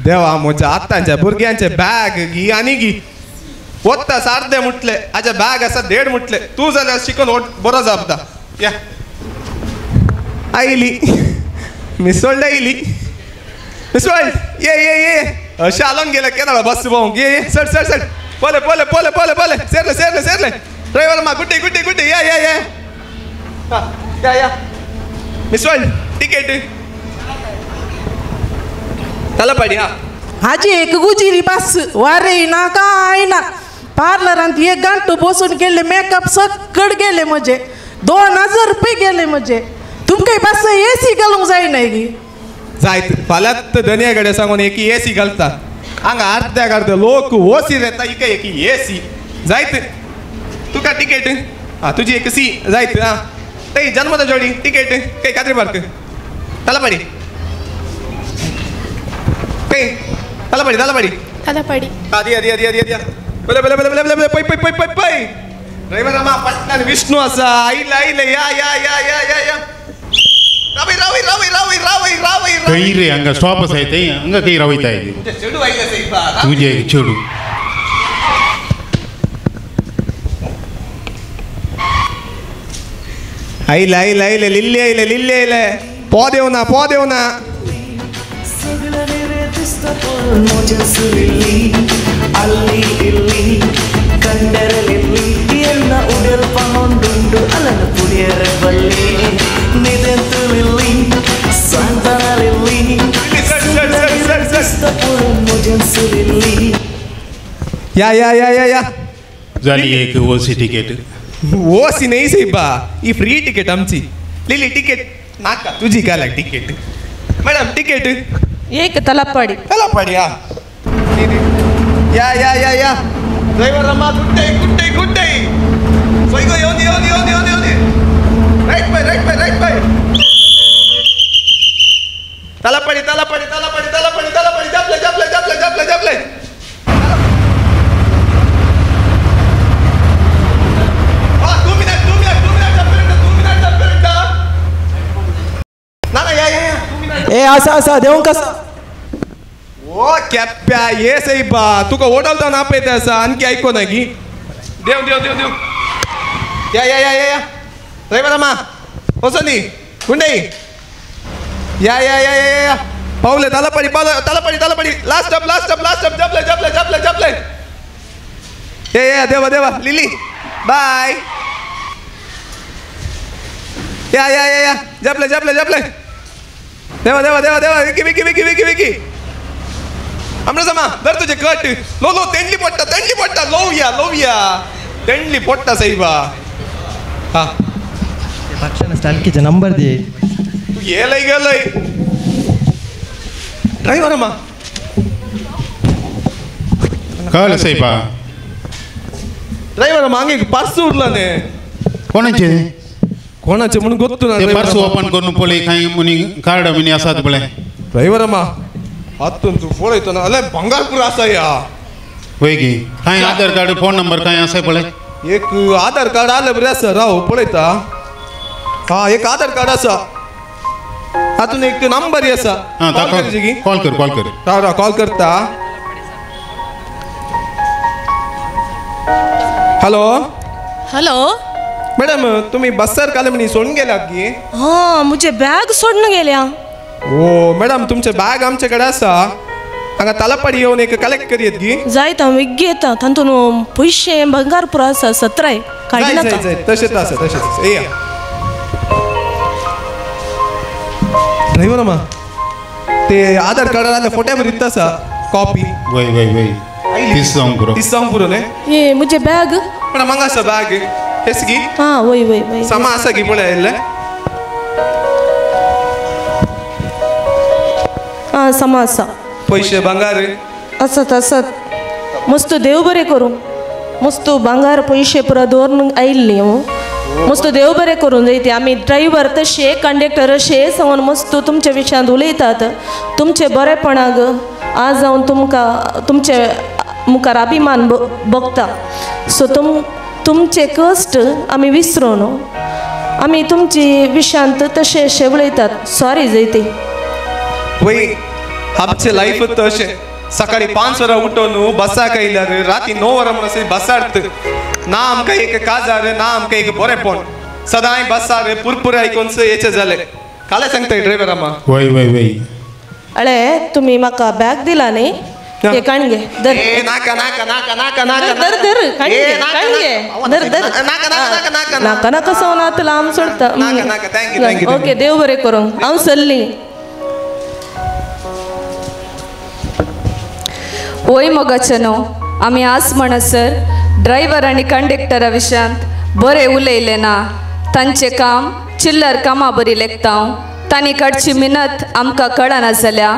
देवा म्हज्या आतांच्या भुरग्यांचे बॅग घी आनी घी वत्ता सारदे म्हटले हाजे बॅग आसा 1.5 म्हटले तूं जाल्यार शिकून बरो जापता या आयली मिसोल्ड आयली मिसोल्ड ये अशें आलोन गेले केन्ना बस भोंवंक ये सड सड सड पole सेरले ड्रायव्हर मा गुड्डे या मिसोल्ड टिकेट तलपडी हाजी एक गुजिरी बस वारे ना काय ना पार्लरांत 1 घंटो बसून गेले मेकअप सकड गेले म्हजे 2000 रुपये गेले म्हजे तुमकां बस एसी घालूंक जायना गी जायत फाल्यांत धन्या कडेन सांगून एक एसी घालता हांगा अर्ध्या लोक ओसी येता इका एक एसी जायत तुका टिकेट तुजी एक सी जायत ते जन्मदा जोडी टिकेट काही कात्री पार्क तलपडी तलपडी दिया पै ड्रायव्हर अम्मा पटकन विष्णू आसा आयले या रावई काही रे हंगा स्टॉप आहे ते हंगा काही रावयता आहे चेडू आयले सैबा तुझे चेडू आयले लिल्ली आयले पो देवना ಅಲ್ಲಿ ಇಲ್ಲಿ ಕಂಡರಲಿಲ್ಲಿ ಎಲ್ಲ ಉಡಲ್ ಪಗೊಂಡುಂಡು ಅಲನ ಪುಡಿಯರ ಬಲ್ಲಿ ನಿದೆಂತುಲಿಲ್ಲಿ ಸಂತನಲಿಲ್ಲಿ ಮುಜನ್ಸುಲಿಲ್ಲಿ या झाली एक ओसी तिकीट ओसी नाही साहेबा ही फ्री तिकीट आमची लिली तिकीट नाका तुझी काय तिकीट मॅडम तिकीट एक तलपडी या ड्रायव्हर अम्मा गुड्डे सोयगो येऊन राईट बाय तलपडी जपले ए असा देऊ कसा ओ कॅप्प्या ये साहेबा तुका ओडलता ना पळय आसा आणखी ऐको ना की देव या ड्रायव्हर अम्मा वसंती गुंडई या पावले तलपडी लास्ट स्टॉप जपले ये देवा लिली बाय या जपले देवा विकी अमृतमा दर तुझे कट लो तेंडली पोट्टा लोवया तेंडली पोट्टा साहेबा हा भक्षण स्टॅल्कीचे नंबर दे तू गेलय ड्रायव्हर अम्मा कळलं साहेबा ड्रायव्हर अम्मा अंगे पर्स उरलाने कोणाचे म्हणून गोत्तू ना पर्स ओपन करून पळय काही मुनी कार्ड मिनी आसात पळय ड्रायव्हर अम्मा हातून तू पळयतो ना अले भंगारपूर आसा या होय गे काय आधार कार्ड फोन नंबर काय आसा पळय एक आधार कार्ड आले बरे आसा राव पळयता हा एक आधार कार्ड आसा हातून एक नंबर आसा कॉल कर कॉल करता हॅलो मॅडम तुम्ही बसर काल म्हणी सोडून गेल्यात की हां मुझे बॅग सोडून गेल्या ओ मॅडम तुमचे बॅग आमच्याकडे आसा हांगा तलपडी येवन एक कलेक्ट करीत की जायत हांव विक घेता तातून पयशे भंगारपूर आसा 17 काढी नाका तशेंच या ड्रायव्हर अम्मा ते आधार कार्डार आले फोटे बरीत आसा कॉपी वय तीस जावंक पुरो ने ये मुझे बॅग पण मंगा आसा बॅग हेस की हां वय समा आसा की पळय आयले हां समा आसा पैसे भांगार असत मस्त देव बरें करूं मस्त भांगार पयशे पुरो दवरून आयिल्ली मस्त देव बरें करूं जाय ते आमी ड्रायव्हर तशे कंडक्टर अशे सांगून मस्त तुमच्या विशयांत उलयतात तुमचे बरेपणाक आज हांव तुमकां तुमचे मुखार अभिमान बगता सो तुमचे कश्ट आमी विसरून आमी तुमची विशयांत तशे उलयतात सॉरी जाय ते वय आमचे लाईफ तशें सकाळी 5 वरां उठून बसाक आयल्यार राती 9 वरां म्हणून बसात ना आमकां एक काजार ना आमकां एक बरेंपण सदांय बसार पुरपुर आयकून येचे जाले काले सांगताय ड्रायव्हर आमा वय वय वय अळे तुम्ही म्हाका बॅग दिला न्ही हे काणगे धर नाका नाका नाका नाका नाका धर धर काणगे धर धर नाका नाका सवन आतां लांब सोडता थँक्यू ओके देव बरें करूं हांव सरली वय मोगाचनो आमी आज म्हणसर ड्रायव्हर आनी कंडक्टरा विशयांत बरें उलयलें ना तांचें काम चिल्लर कामां बरी लेखतां तांणी काडची मिनत आमकां कळना जाल्या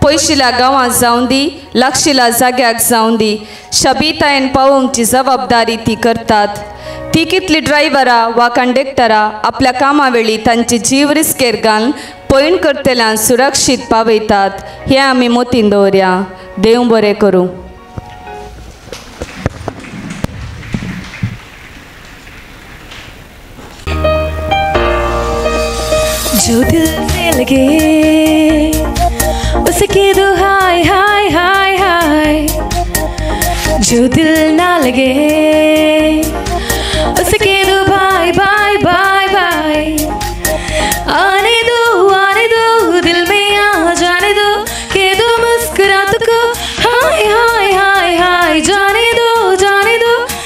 पयशिल्या गांवांत जावं दी लागशिल्या जाग्याक जावं दी शबीतायेन पावोवंकची जबाबदारी ती करतात ती कितली ड्रायव्हरां वा कंडक्टरां आपल्या कामा वेळी तांची जीव रिस्केर घालून पैण करतल्यांक सुरक्षीत पावयतात हें आमी मोतीन दवरया देव बरें करूं जो दिल में लगे उसके दो हाय हाय हाय हाय जो दिल ना लगे उसके दो बाय बाय बाय बाय आने दो दिल में आ जाने दो के दो मुस्कुरात को हाय हाय हाय हाय जाने दो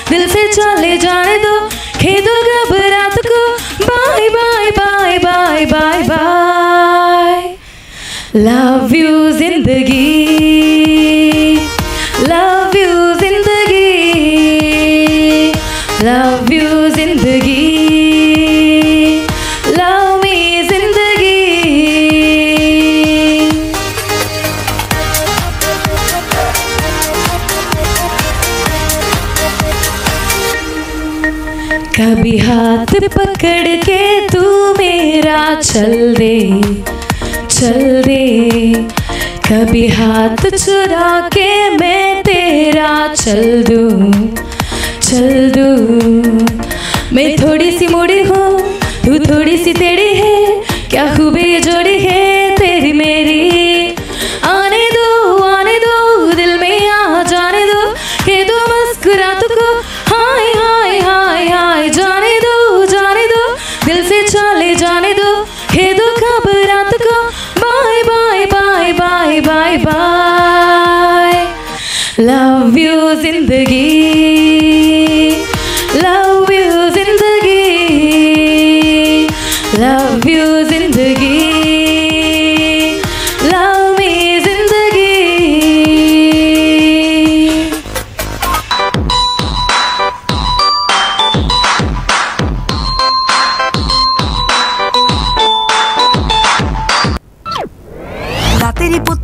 दिल से चले जाने दो के दो घबरात को bye bye bye bye bye bye love you जिंदगी लव यू जिंदगी लव यू जिंदगी लव मी जिंदगी कभी हाथ पकड़ के तू मेरा चल दे कभी हाथ चुरा के मैं तेरा चल दूँ मैं थोड़ी सी मुड़ी हूँ तू थोड़ी सी टेढ़ी है क्या खूबी जोड़ी है तेरी मेरी आने दो दिल में आ जाने दो के दो मुस्कुरात को हाय हाय हाय हाय जाने दो दिल से चले जाने दो के दो घबरात को bye bye bye bye bye bye love you जिंदगी लव यू जिंदगी लव यू जिंदगी लव मी जिंदगी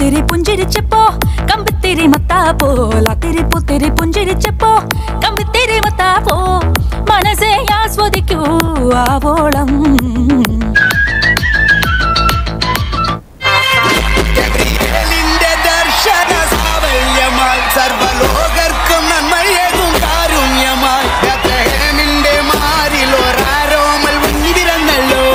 तेरी पुंजरी चप्पो कंब तेरी मता पो ला तेरी पुंजरी चप्पो कंब तेरी मता पो मनसे आस्वदिकू आवोळं दर्शन सावल्यमाय सर्वलोकर्ക്കും നന്മയേകും കാരുണ്യമായി ബത്ലഹേമിന്റെ മാറിലൊരാരോമൽ വന്നിരുന്നല്ലോ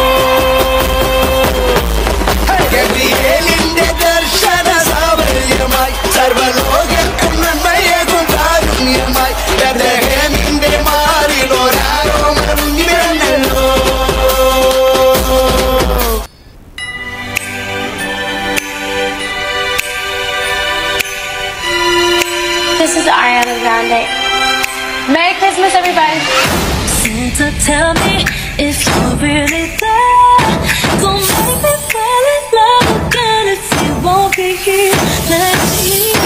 ഗബ്രിയേലിന്റെ ദർശന സാവല്യമായി സർവലോകർക്കും നന്മയേകും കാരുണ്യമായി ബത്ലഹേമിന്റെ മാറിലൊരാരോമൽ വന്നിരുന്നല്ലോ This is Ariana Grande. Merry Christmas, everybody. Santa, tell me if you're really there. Don't make me fall in love again if you won't be here next year.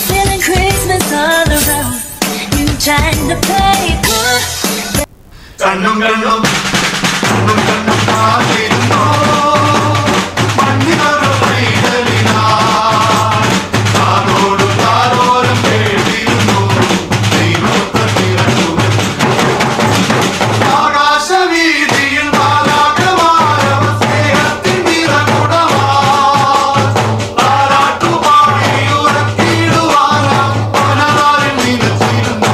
Feeling Christmas all around. You trying to play it cool. കണ്ണും കണ്ണും കാത്തിരുന്നോ മണ്ണിനൊരു പൈതലിനായി കാതോടും കാതോരം കേട്ടിരുന്നു ആകാശവീതിയിൽ മാലാഖമാരവ സ്നേഹത്തിൻ നിറകുടമായി താരാട്ടുപാടി ഉറക്കിടുവാനാം പലതാരിൽ നിലച്ചിരുന്നു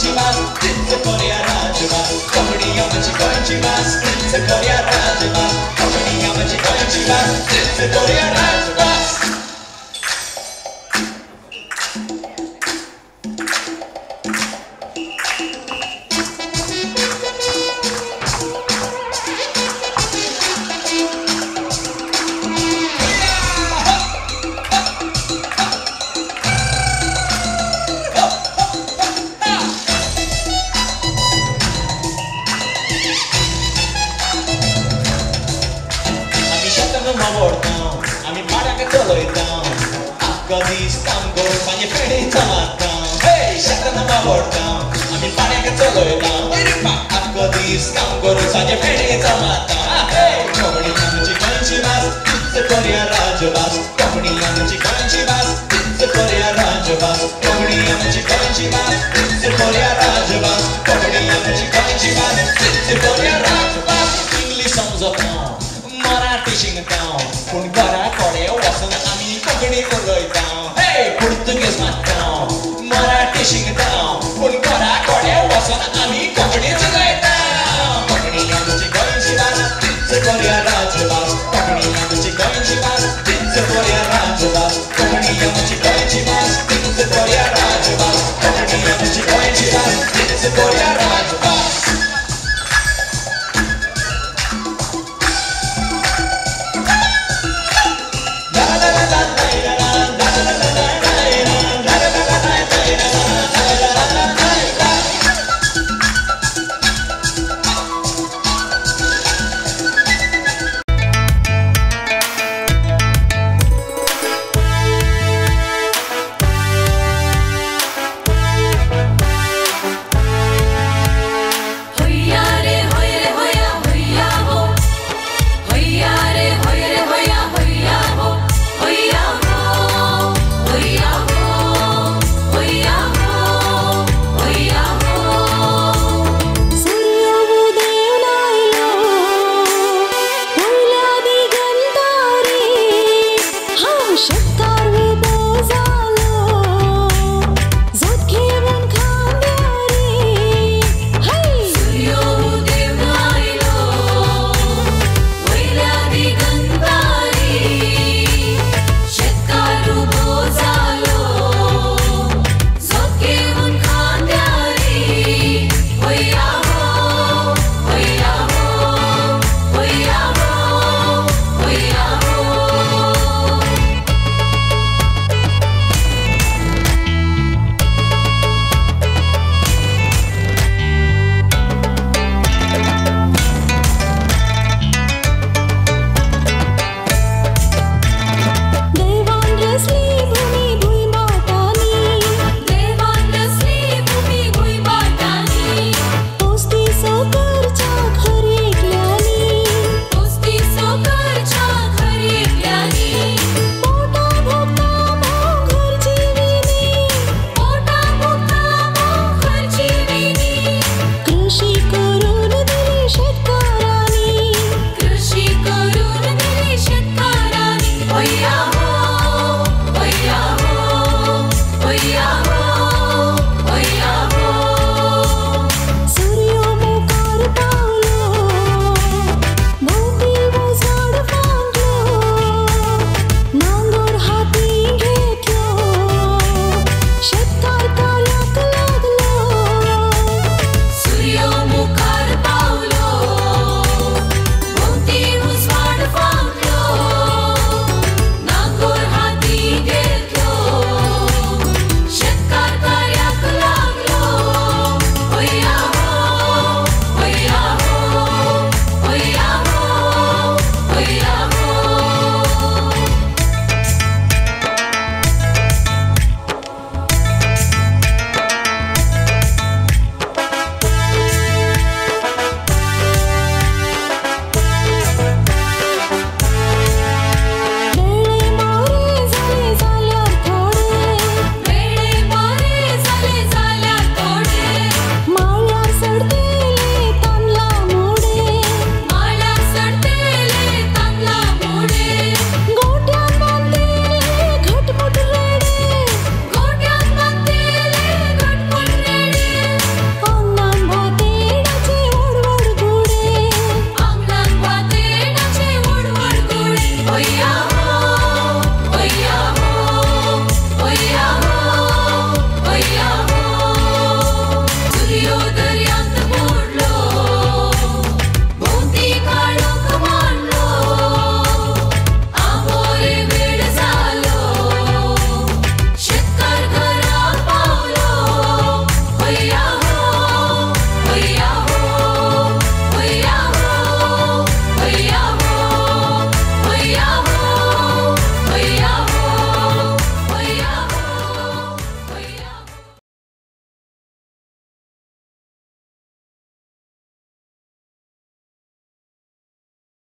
गोंयची भास तीच करूया राजभास कोंकणी आमची गोंयची भास तीच करूया राजभास कोंकणी आमची गोंयची भास तीच करूया राजभास आमी पाड्याक चलयता आख्खो दीस काम करून मागीर फेणीचा मारता हे शेतान वावरता आमी पाड्याक चलयता आख्खो दीस काम करून मागीर फेणीचा मारता कोंकणी आमची गोंयची भास तीच करूया राजभास कोंकणी आमची गोंयची भास तीच करूया राजभास कोंकणी आमची गोंयची भास तीच करूया राजभास कोंकणी आमची गोंयची भास तीच